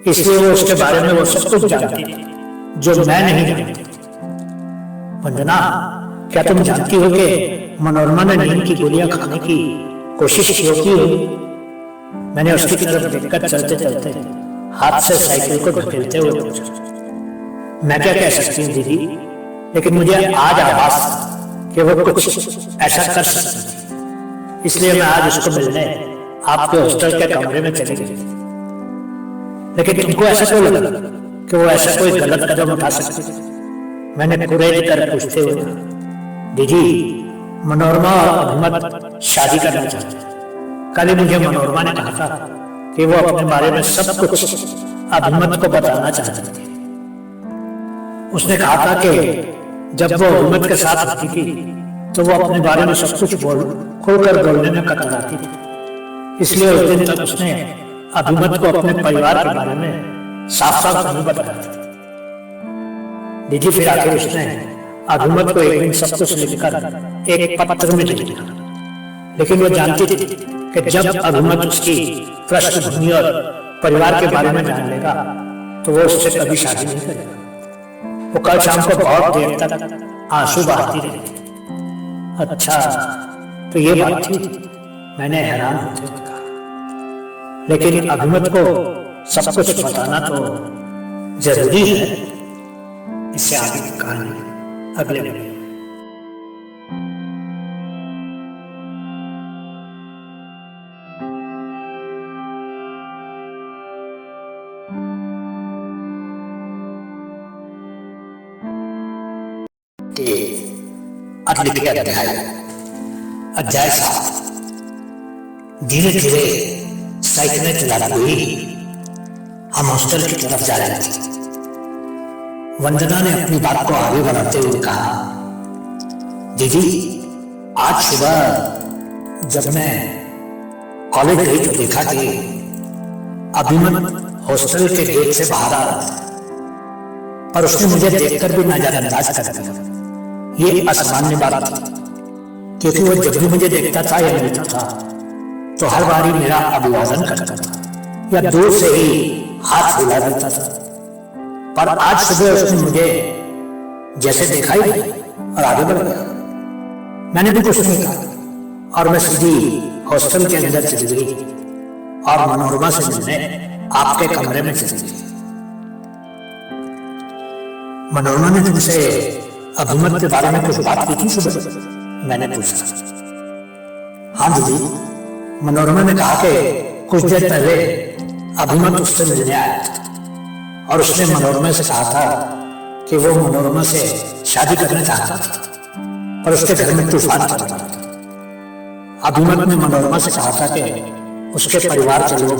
इसलिए वो उसके बारे में वो सब कुछ जानती थी जो मैं नहीं जानती। वंदना क्या तुम जानती हो कि मनोरमा ने नींद की गोलियां खाने की कोशिश क्यों की हो? मैंने उसकी तरफ देखकर चलते चलते हाथ से साइकिल को धकेलते हुए पूछा। मैं क्या कह सकती हूँ दीदी, लेकिन मुझे आज आभास कि वो कुछ ऐसा कर सकती थी, इसलिए मैं आज उसको मिलने आपके हॉस्टल के कमरे में चली गई। लेकिन तुमको ऐसा क्यों लगा कि वो ऐसा कोई गलत कदम उठा सकती थी? मैंने कुरेद कर पूछते हुए कहा। दीदी मनोरमा और अभिमत शादी करना चाहते हैं कल ही मुझे मनोरमा ने कहा था कि वो अपने बारे में सब कुछ अभिमत को बताना चाहती थी। उसने कहा था कि जब वो अभिमत के साथ होती थी तो वो अपने बारे में सब कुछ खोलकर बोलने में कतराती थी। इसलिए उस दिन तक उसने अभिमत को अपने परिवार के बारे में साफ साफ नहीं बताया था। दीदी फिर आखिर उसने अभिमत को एक दिन सब कुछ लिखकर एक पत्र में लिख दिया, लेकिन वो जानती थी कि जब अभिमत उसकी पृष्ठभूमि और परिवार के बारे में जान लेगा तो वो उससे कभी शादी नहीं करेगा। वो कल शाम को बहुत देर तक आंसू बहाती रही। अच्छा, तो ये बात थी, मैंने हैरान होते हुए कहा। लेकिन अभिमत को सब कुछ बताना तो जरूरी है। इससे आगे की कहानी अगले वीडियो में। अगले अध्याय 7। धीरे धीरे साइकिलें चलाती हुई हम हॉस्टल की तरफ जा रहे थे। वंदना ने अपनी बात को आगे बढ़ाते हुए कहा, दीदी आज सुबह जब मैं कॉलेज गई तो देखा कि अभिमत हॉस्टल के गेट से बाहर आ रहा था, पर उसने मुझे देखकर भी नजरअंदाज कर दिया। ये असामान्य बात थी, क्योंकि वो जब भी मुझे देखता था या मिलता था तो हर बारी मेरा अभिवादन करता था या दूर से ही हाथ हिला देता था। पर आज सुबह उसने मुझे जैसे देखा ही और आगे बढ़ गया। मैंने भी कुछ नहीं कहा और मैं सीधी हॉस्टल के अंदर चली गई और मनोरमा से मिलने आपके कमरे में चली गई। मनोरमा ने तुमसे अभिमत के बारे में कुछ बात की थी सुबह? मैंने पूछा। हाँ दीदी, मनोरमा ने कहा कि कुछ देर पहले अभिमत उससे मिलने आया था और उसने मनोरमा से कहा था कि वो मनोरमा से शादी करना चाहता था, पर उसके घर में तूफान चल रहा था। अभिमत ने मनोरमा से कहा था कि उसके परिवार के लोग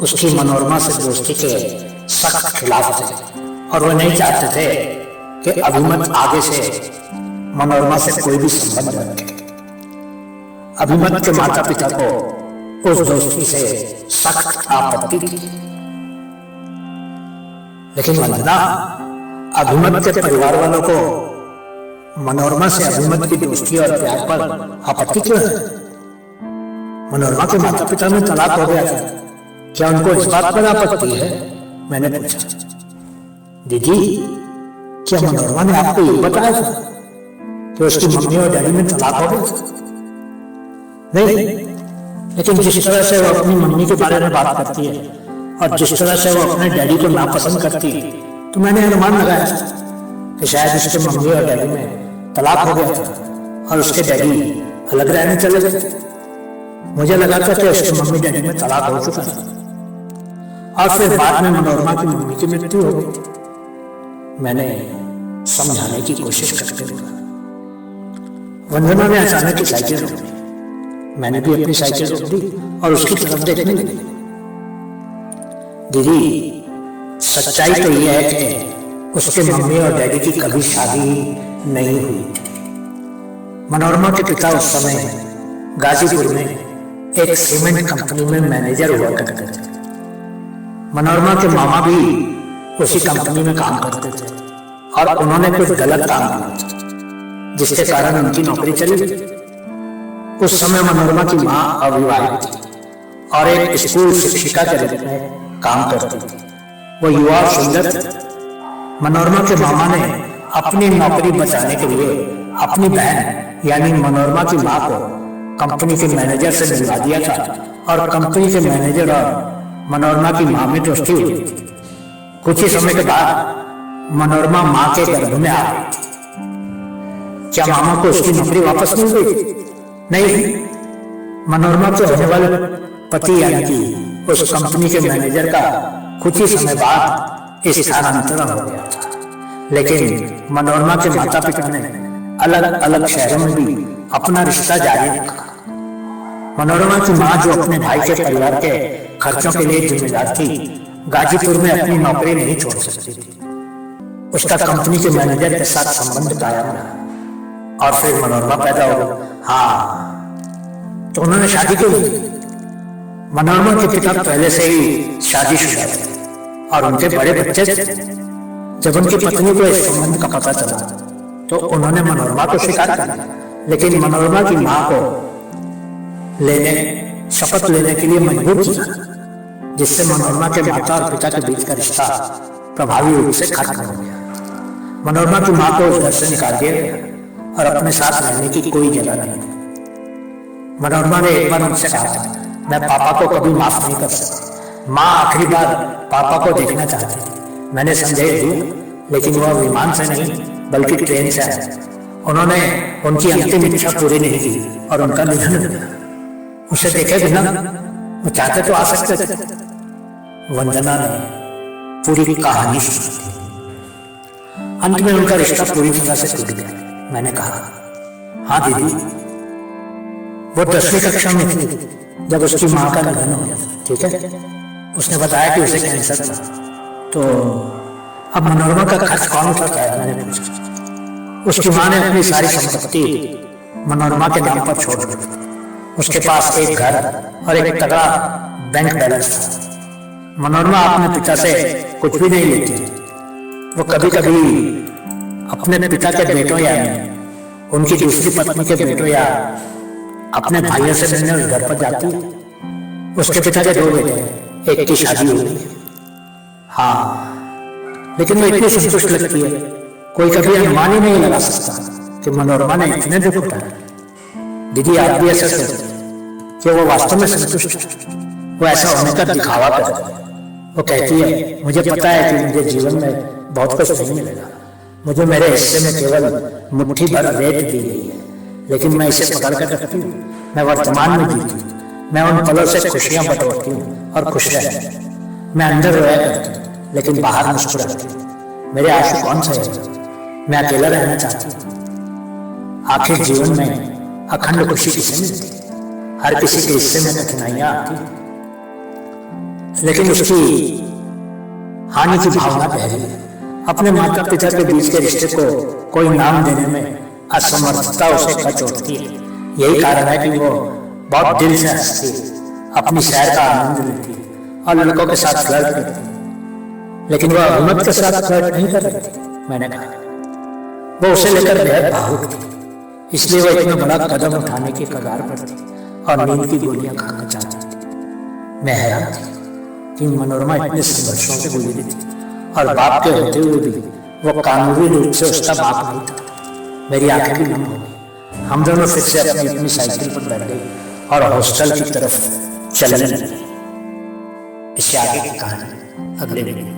उसकी मनोरमा से दोस्ती के सख्त खिलाफ थे और वो नहीं चाहते थे कि अभिमत आगे से मनोरमा से कोई भी संबंध रखे। अभिमत के माता पिता को उस दोस्ती से सख्त आपत्ति थी, लेकिन वंदना, अभिमत के परिवार वालों को मनोरमा से अभिमत की दोस्ती और प्यार पर आपत्ति क्यों है? मनोरमा के माता पिता में तलाक हो गया था, क्या उनको इस बात पर आपत्ति है? मैंने पूछा। दीदी, क्या मनोरमा ने आपको ये बताया था कि उसकी मम्मी और डैडी में तलाक हो गया? नहीं, लेकिन जिस तरह से वो अपनी मम्मी के बारे में बात करती है और जिस तरह से वो अपने डैडी को नापसंद करती है, तो मैंने अनुमान लगाया कि शायद उसके मम्मी और डैडी में तलाक हो गया था और उसके डैडी अलग रहने चले गए थे। मुझे लगा था कि उसके मम्मी डैडी में तलाक हो चुका था और फिर बाद में मनोरमा की मम्मी की मृत्यु हो गई थी। मैंने समझाने की कोशिश करते हुए। वंदना ने अचानक साइकिल रोक दी। मैंने भी अपनी साइकिल रोक दी और उसकी तरफ देखने लगी। दीदी, सच्चाई तो यह है कि उसके मम्मी और डैडी की कभी शादी नहीं हुई। मनोरमा के पिता उस समय गाजीपुर में एक सीमेंट कंपनी में मैनेजर हुआ करते थे। मनोरमा के मामा भी उसी कंपनी में काम करते थे और उन्होंने कुछ गलत काम किया जिसके कारण उनकी नौकरी चली गई। उस समय मनोरमा की मां अविवाहित थी और एक स्कूल शिक्षिका के रूप में काम करती थी। वो युवा और सुंदर थी। मनोरमा के मामा ने अपनी नौकरी बचाने के लिए अपनी बहन यानी मनोरमा की मां को कंपनी के मैनेजर से मिलवा दिया था और कंपनी के मैनेजर और मनोरमा की मां में दोस्ती हुई थी। कुछ ही समय के बाद मनोरमा मां के गर्भ में आ गई थी। क्या मामा को उसकी नौकरी वापस मिल गई? नहीं, मनोरमा के होने वाले पति यानी कि उस कंपनी के मैनेजर का कुछ ही समय बाद स्थानांतरण हो गया था। लेकिन मनोरमा के माता पिता ने अलग अलग शहरों में भी अपना रिश्ता जारी रखा। मनोरमा की माँ, जो अपने भाई के परिवार के खर्चों के लिए जिम्मेदार थी, गाजीपुर में अपनी नौकरी नहीं छोड़ सकती थी। उसका कंपनी के मैनेजर के साथ संबंध कायम रहा और फिर मनोरमा पैदा हो गई। हाँ, तो उन्होंने शादी क्यों की? मनोरमा के पिता पहले से ही शादीशुदा थे और उनके बड़े बच्चे थे। जब उनकी पत्नी को इस संबंध का पता चला तो उन्होंने मनोरमा को स्वीकार कर लिया, लेकिन मनोरमा की माँ को शपथ लेने के लिए मजबूर किया, जिससे मनोरमा के माता और पिता के बीच का रिश्ता प्रभावी रूप से खत्म हो गया। मनोरमा की माँ को उस घर से निकाल दिया गया और अपने साथ रहने की कोई जगह नहीं थी। मनोरमा ने एक बार उनसे कहा था, मैं पापा को कभी माफ नहीं कर सकती। माँ आखिरी बार पापा को देखना चाहती थी। मैंने संदेह दिया, लेकिन वह विमान से नहीं बल्कि ट्रेन से आया। उन्होंने उनकी अंतिम इच्छा पूरी नहीं की और उनका निधन हो गया। उसे देखे बिना वो चाहते तो आ सकते थे। वंदना ने पूरी कहानी सुनी। अंत में उनका रिश्ता पूरी तरह से टूट गया। मैंने कहा, हाँ दीदी, वो 10वीं कक्षा में थी जब उसकी माँ का निधन हो गया, ठीक है। उसने बताया कि उसे कैंसर था। तो अब मनोरमा का खर्च कौन उठाता है? मैंने पूछा। उसकी माँ ने अपनी सारी संपत्ति मनोरमा के नाम पर छोड़ दी। उसके पास एक घर और एक तगड़ा बैंक बैलेंस था। मनोरमा अपने पिता से कुछ भी नहीं लेती। वो कभी कभी अपने पिता के बेटों या उनकी दूसरी पत्नी के बेटों या अपने भाइयों से मिलने उस घर पर जाती। उसके पिता के 2 बेटे हैं, एक की शादी हो गई। हाँ, लेकिन वो इतनी संतुष्ट लगती है, कोई कभी अनुमान ही नहीं लगा सकता कि मनोरमा ने इतने दुख उठाए। दीदी, आप भी ऐसा सोचते कि वो वास्तव में संतुष्ट है? वो ऐसा होने का दिखावा करती है। वो कहती है, मुझे पता है कि मुझे जीवन में बहुत कुछ नहीं मिलेगा। मुझे मेरे हिस्से में केवल मुट्ठी भर रेत दी गई है, लेकिन मैं इसे पकड़ कर रखती हूँ। मैं वर्तमान में जीती हूँ। मैं उन पलों से खुशियां बटोरती हूँ और खुश रहती हूँ। मैं अंदर रोया करती हूँ, लेकिन बाहर मुस्कुराती हूँ। मेरे आंसू कौन सा है? मैं अकेला रहना चाहती हूँ। आखिर जीवन में अखंड खुशी किसे मिलती? हर किसी के हिस्से में कठिनाइयां आती, लेकिन उसकी हानि की भावना गहरी है। अपने माता पिता के बीच के रिश्ते को कोई नाम देने में असमर्थता उसे कचोटती है। यही कारण है कि वो बहुत दिल से हंसती, अपनी सैर का आनंद लेती और लड़कों के साथ फ्लर्ट करती, लेकिन वह हिम्मत के साथ फ्लर्ट नहीं कर रही थी। मैंने कहा, वो उसे लेकर बेहद भावुक थी, इसलिए वो इतना बड़ा कदम उठाने की कगार पर थी और नींद की गोलियां खाना चाहती थी। मैं हैरान थी कि मनोरमा इतने संघर्षों से गुजरी थी और बाप के होते हुए भी वो कानूनी रूप से उसका बाप नहीं था। मेरी आंखें भी नम हो गई। हम दोनों फिर से अपनी अपनी साइकिल पर बैठ गए और हॉस्टल की तरफ चलने लगे। इससे आगे की कहानी अगले दिन।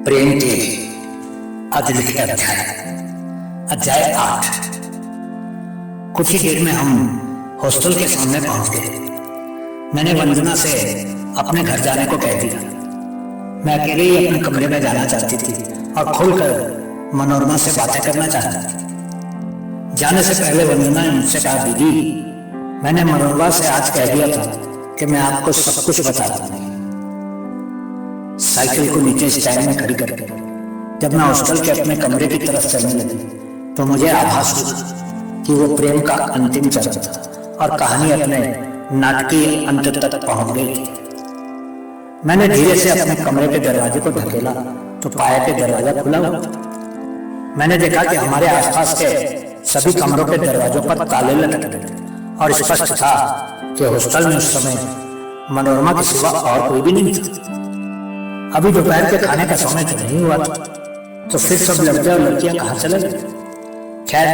प्रेम के अतिलिखित अध्याय 8। कुछ ही देर में हम हॉस्टल के सामने पहुंच गए। मैंने वंदना से अपने घर जाने को कह दिया। मैं अकेले ही अपने कमरे में जाना चाहती थी और खुलकर मनोरमा से बातें करना चाहती थी। जाने से पहले वंदना ने मुझसे कहा, दीदी, मैंने मनोरमा से आज कह दिया था कि मैं आपको सब कुछ बता दूंगी। साइकिल को नीचे स्टैंड में खड़ी करके जब मैं हॉस्टल के अपने कमरे की तरफ चलने लगी तो मुझे आभास हुआ कि वो प्रेम का अंतिम चरण था और कहानी अपने नाटकीय अंत तक पहुंच गई थी। मैंने धीरे से अपने कमरे के दरवाजे को ढकेला तो पाया कि दरवाजा खुला हुआ था। मैंने देखा कि हमारे आसपास के सभी कमरों के दरवाजों पर ताले लटके थे और स्पष्ट था कि हॉस्टल में उस समय मनोरमा के सिवा और कोई भी नहीं था। अभी दोपहर के खाने का समय तो नहीं हुआ था, तो फिर सब लड़के और लड़कियां कहाँ चले गए? खैर,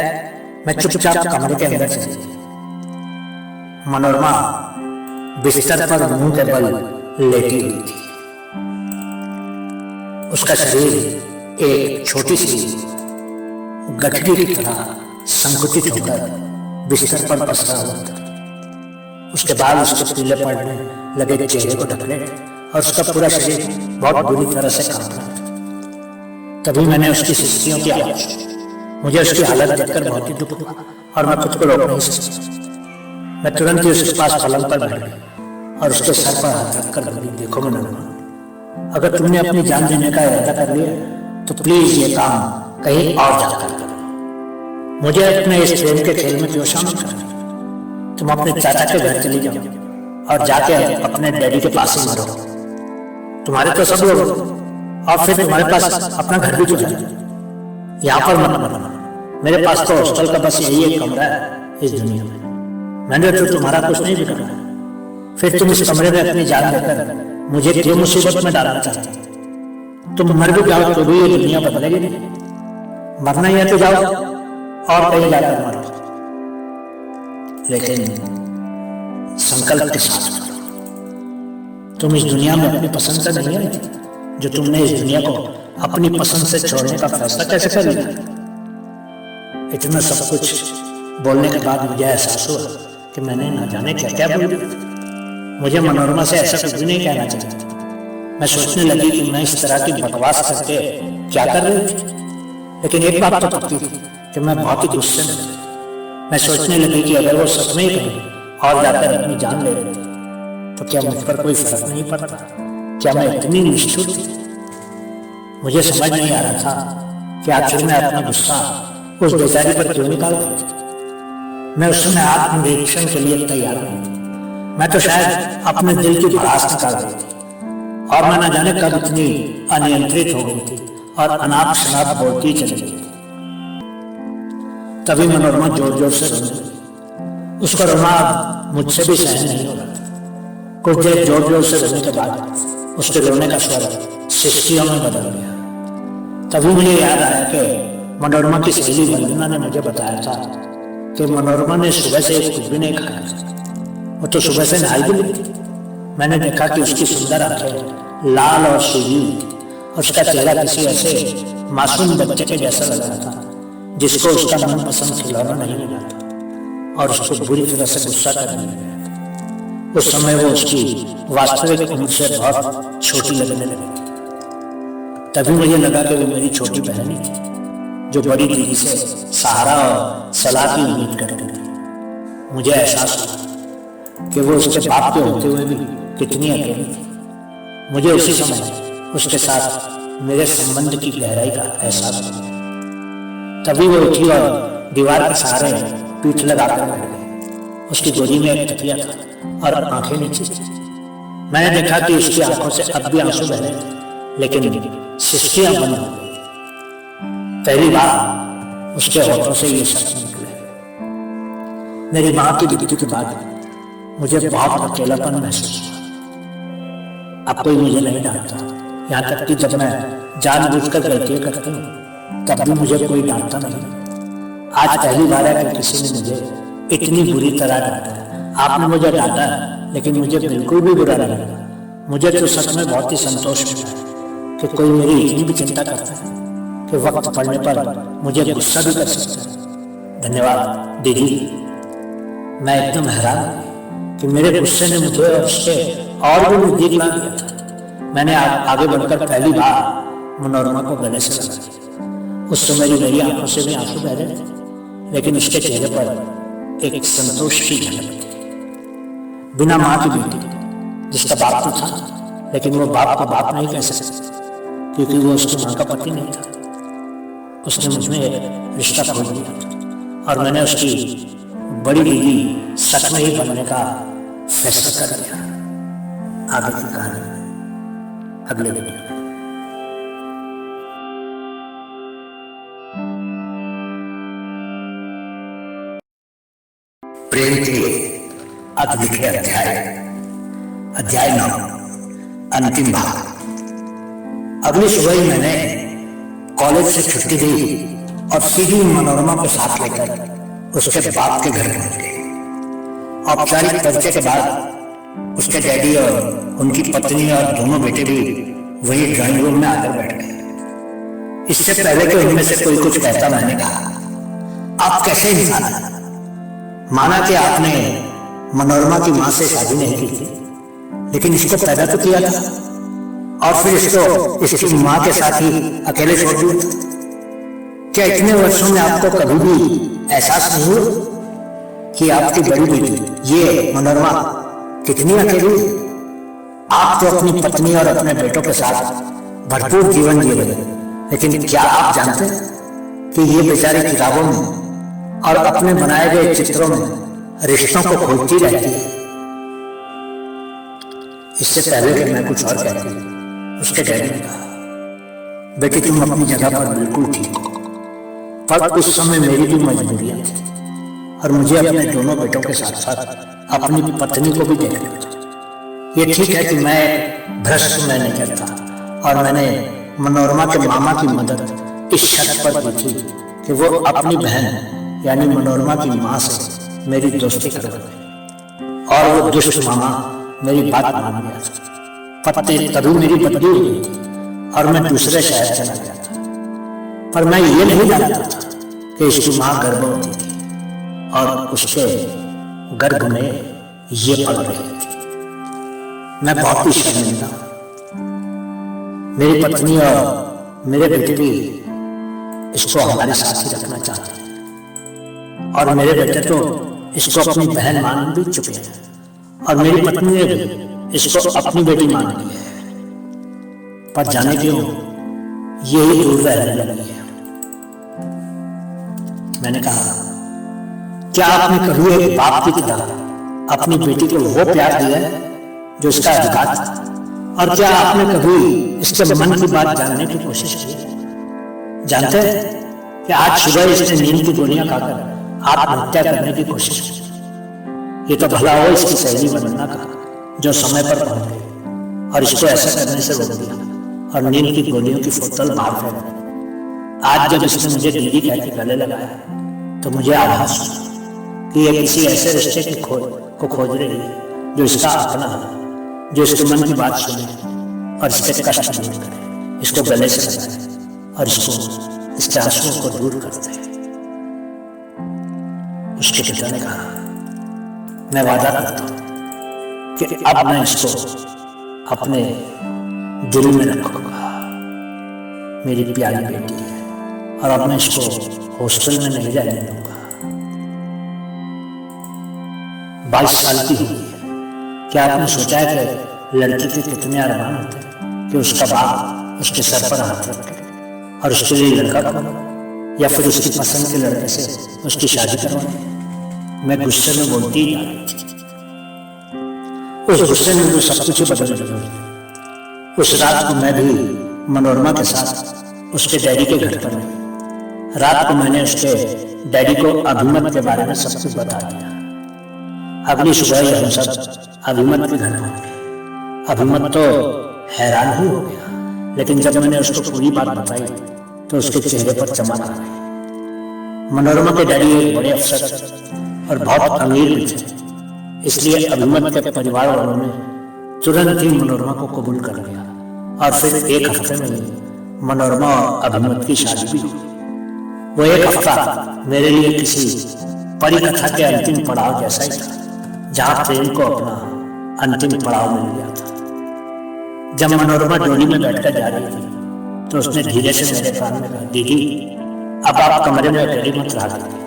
मैं चुपचाप कमरे के अंदर चली गई। मनोरमा बिस्तर पर मुंह के बल लेटी हुई थी। उसका शरीर एक छोटी सी गठरी की तरह संकुचित होकर बिस्तर पर पसरा हुआ था। उसके बाद उसके पीले पड़ने लगे चेहरे को ढकने और उसका पूरा शरीर बहुत बुरी तरह से कांप रहा था। तभी मैंने उसकी सिस्कियों की आवाज सुनी। मुझे उसकी हालत देखकर बहुत ही दुख हुआ और मैं खुद को रोक नहीं सकता। मैं तुरंत ही उसके पास पलंग पर बैठ गया और उसके सर पर हाथ रखकर बोली, देखो मनोरमा, अगर तुमने अपनी जान देने का इरादा कर लिया तो प्लीज ये काम कहीं और जाकर करो। मुझे अपने इस प्रेम के खेल में क्यों शामिल करना? तुम अपने चाचा के घर चली जाओ और जाके अपने डैडी के पास ही मरो। तुम्हारे तो सब लोग और फिर तुम्हारे पास अपना घर भी तो है। यहाँ पर मत मरना। मेरे पास तो हॉस्टल का बस यही एक कमरा है इस दुनिया में। मैंने तो तुम्हारा कुछ नहीं बिगाड़ा, फिर तुम इस कमरे में अपनी जान देकर मुझे क्यों मुसीबत में डालना चाहते? तुम मर भी जाओ तो भी ये दुनिया बदलेगी नहीं। मरना ही है तो जाओ और कहीं जाकर मरो, लेकिन संकल्प के साथ मरो। तुम इस दुनिया में अपनी पसंद से नहीं आई थी, जो तुमने इस दुनिया को अपनी पसंद से छोड़ने का फैसला कैसे कर लिया? इतना सब कुछ बोलने के बाद मुझे एहसास हुआ कि मैंने ना जाने क्या क्या बोल दिया। मुझे मनोरमा से ऐसा कुछ भी नहीं कहना चाहिए। मैं सोचने लगी कि मैं इस तरह की बकवास करके क्या कर रही थी, लेकिन एक बात तो पक्की थी कि मैं बहुत ही गुस्से में थी। मैं सोचने लगी कि अगर वो सच में ही कहीं और जाकर अपनी जान ले रही थी तो क्या मुझ पर कोई फर्क नहीं पड़ता? क्या मैं इतनी निष्ठुर थी? मुझे समझ नहीं आ रहा था कि आखिर मैं अपना गुस्सा उस बेचारी पर क्यों निकाल रही थी। मैं उस समय आत्मनिरीक्षण के लिए तैयार नहीं थी। मैं तो शायद अपने दिल की भड़ास निकाल रही थी और मैं न जाने कब इतनी अनियंत्रित हो गई थी और अनाप शनाप बोलती चली गई थी। तभी मनोरमा जोर जोर से रोने लगी। उसका रोना मुझसे भी सहन नहीं हो रहा था। कुछ देर जोर जोर से रोने के बाद उसके रोने का स्वर सिस्कियों में बदल गया। तभी मुझे याद आया कि मनोरमा की सहेली वंदना ने मुझे बताया था कि मनोरमा ने सुबह से कुछ भी नहीं खाया। वो तो सुबह से नहाई भी नहीं थी। मैंने देखा कि उसकी सुंदर आंखें लाल और सूजी और उसका चेहरा किसी ऐसे मासूम बच्चे के जैसा लग रहा था जिसको उसका मनपसंद खिलौना नहीं मिला था और उसको बुरी तरह से गुस्सा करने लगा। उस समय वो उसकी वास्तविक उम्र से बहुत छोटी लगने लगी थी। तभी मुझे लगा कि वो मेरी छोटी बहन ही थी जो बड़ी दीदी से सहारा और सलाह की उम्मीद करती थी। मुझे एहसास हुआ कि वो उसके बाप के होते हुए भी कितनी अकेली थी। मुझे उसी समय उसके साथ मेरे संबंध की गहराई का एहसास हुआ। तभी वो उठी और दीवार के सहारे पीठ लगाकर बैठ गई। उसकी गोदी में एक तकिया था और आंखें नीचे थी। मैंने देखा कि उसकी आंखों से अब भी आंसू बह रहे थे, लेकिन सिस्कियां बंद हो गई। पहली बार उसके होठों से ये शब्द निकले, मेरी मां की मृत्यु के बाद मुझे बहुत अकेलापन महसूस हुआ। अब कोई मुझे नहीं डांटता, यहाँ तक कि जब मैं जानबूझकर गलतियां करती हूँ तब भी मुझे कोई डांटता नहीं। आज पहली बार है कि किसी ने मुझे इतनी बुरी तरह डांटा है। आपने मुझे डांटा लेकिन मुझे बिल्कुल भी बुरा नहीं लगा। मुझे तो सच में बहुत ही संतोष मिला कि कोई मेरी इतनी भी चिंता करता है कि वक्त पड़ने पर मुझे गुस्सा भी कर सकता है। धन्यवाद दीदी। मैं एकदम हैरान कि मेरे गुस्से ने मुझे और उससे और भी नजदीक ला दिया था। मैंने आगे बढ़कर पहली बार मनोरमा को गले से लगा दिया। उस समय मेरी आंखों से भी आंसू बह रहे थे, लेकिन उसके चेहरे पर एक संतोष की झलक थी। बिना माँ की बेटी जिसका बाप तो था, लेकिन वो बाप को बाप नहीं कह सकता क्योंकि वो उसकी माँ का पति नहीं था। उसने मुझमें रिश्ता खोल दिया और मैंने उसकी बड़ी दीदी सच में ही बनने का फैसला कर लिया। आगे की कहानी अगले वीडियो में। प्रेम के अब लिखे अध्याय 9 अंतिम भाग। अगली सुबह ही मैंने कॉलेज से छुट्टी ली और सीधी मनोरमा को साथ लेकर उसके बाप के घर पहुंच गए। औपचारिक परिचय के बाद उसके डैडी और उनकी पत्नी और दोनों बेटे भी वही ड्राइंग रूम में आकर बैठ गए। इससे पहले कि उनमें से कोई कुछ कहता, मैंने कहा, आप कैसे इंसान हैं? माना कि आपने मनोरमा की माँ से शादी नहीं की थी, लेकिन इसको पैदा तो किया था और फिर इसको इसकी माँ के साथ ही अकेले छोड़ दिया था। क्या इतने वर्षों में आपको कभी भी एहसास नहीं हुआ कि आपकी बड़ी बेटी ये मनोरमा कितनी अकेली है? आप तो अपनी पत्नी और अपने बेटों के साथ भरपूर जीवन जी रहे, लेकिन क्या आप जानते हैं कि ये बेचारी किताबों में और अपने बनाए गए चित्रों में रिश्तों को खोजती रहती है। इससे पहले कि मैं कुछ और कहती, उसके डैडी ने कहा, बेटी तुम अपनी जगह पर बिल्कुल ठीक हो, पर उस समय मेरी भी मजबूरियां थी और मुझे अपने दोनों बेटों के साथ साथ अपनी पत्नी को भी देखना था। ये ठीक है कि मैं भ्रष्ट मैं नहीं करता और मैंने मनोरमा के मामा की मदद इस शर्त पर की थी कि वो अपनी बहन यानी मनोरमा की माँ से मेरी दोस्ती करवाए, और वो दुष्ट मामा मेरी बात मान गया था। पत्ते तभी मेरी बदली हुई थी और मैं दूसरे शहर चला गया था, पर मैं ये नहीं जानता था कि इसकी माँ गर्भवती थी और उसके गर्भ में ये पड़ रही थी। मैं बहुत ही शर्मिंदा, मेरी पत्नी और मेरे बेटे भी इसको हमारे साथ ही रखना चाहते हैं और मेरे बेटे तो इसको अपनी बहन मान भी चुके हैं और मेरी पत्नी ने भी इसको अपनी बेटी मान ली है, पर जाने क्यों यही दूर रहने लगी है। मैंने कहा, क्या आपने कभी एक बाप की तरह अपनी बेटी को वो प्यार दिया है जो इसका अधिकार था? और क्या आपने कभी इसके मन की बात जानने की कोशिश की? जानते हैं कि आज सुबह इसने नींद की गोलियां खाकर आत्महत्या करने की कोशिश की। ये तो भला हो इसकी सहेली वंदना का, जो समय पर पहुंच गई और इसको ऐसा करने से रोक दिया और नींद की गोलियों की बोतल बाहर फेंक दी। आज जब इसने मुझे दीदी कह के गले लगाया तो मुझे आभास हुआ कि ये किसी ऐसे रिश्ते की खोज रही है जो इसका अपना है, जो इसके मन की बात सुने और इसके कष्ट दूर करे, इसको गले से लगाए और इसके आंसुओं को दूर करते हैं। उसके पिता ने कहा, मैं वादा करता हूं कि अब मैं इसको अपने दिल में रखूंगा। मेरी प्यारी बेटी है और अब मैं इसको हॉस्टल में नहीं रहने दूंगा। 22 साल की हुई है। क्या आपने सोचा है कि लड़की के कितने अरमान होते हैं कि उसका बाप उसके सर पर हाथ रखे और उसके लिए लड़का करवाए या फिर उसकी पसंद के लड़के से उसकी शादी करवाए? मैं गुस्से में बोलती ही जा रही थी। उस गुस्से में जो सब कुछ बदल गया। उस रात को मैं भी मनोरमा के साथ उसके डैडी के घर पर गई। रात को मैंने उसके डैडी को अभिमत के बारे में सब कुछ बता दिया। अगली सुबह हम सब अभिमत के घर पहुंच गए। अभिमत तो हैरान ही हो गया, लेकिन जब मैंने उसको पूरी बात बताई तो उसके चेहरे पर चमक आ गई। मनोरमा के डैडी एक बड़े अफसर और बहुत अमीर भी थे, इसलिए अभिमत के परिवार वालों ने तुरंत ही मनोरमा को कबूल कर लिया और फिर एक हफ्ते में मनोरमा और अभिमत की शादी भी हुई। वो एक हफ्ता मेरे लिए किसी परी कथा के अंतिम पड़ाव जैसा ही था, जहां प्रेम को अपना अंतिम पड़ाव मिल गया था। जब मनोरमा डोली में बैठकर जा रही थी तो उसने धीरे से मेरे कान में कहा, दीदी अब आप कमरे में अकेली मत रहा कीजिए।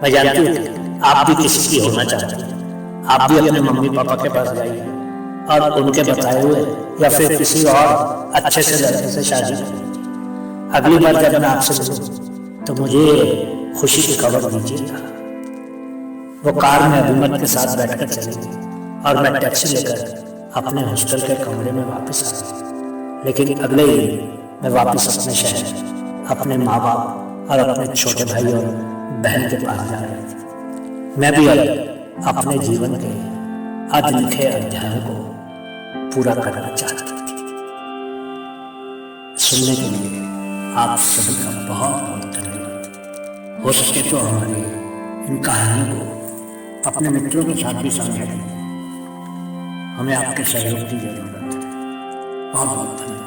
मैं जानती हूँ आप भी किसी की होना चाहती हैं, आप भी अपने मम्मी पापा के पास जाइए और उनके बताए हुए या फिर किसी और अच्छे से लड़के से शादी करिए। अगली बार जब मैं आपसे मिलूं तो मुझे खुशी की खबर दीजिएगा। वो कार में अभिमत के साथ बैठकर चली गई और मैं टैक्सी लेकर अपने हॉस्टल के कमरे में वापस आ गई। लेकिन अगले ही मैं वापस अपने शहर, अपने माँ बाप और अपने छोटे भाई और बहन के पास जा रही थी। मैं भी अपने जीवन के अधलिखे अध्यायों को पूरा करना चाहती थी। सुनने के लिए आप सभी का बहुत बहुत धन्यवाद। हो सके तो हमारी इन कहानियों को अपने मित्रों के साथ भी साझा करें। हमें आपके सहयोग की जरूरत है। बहुत बहुत धन्यवाद।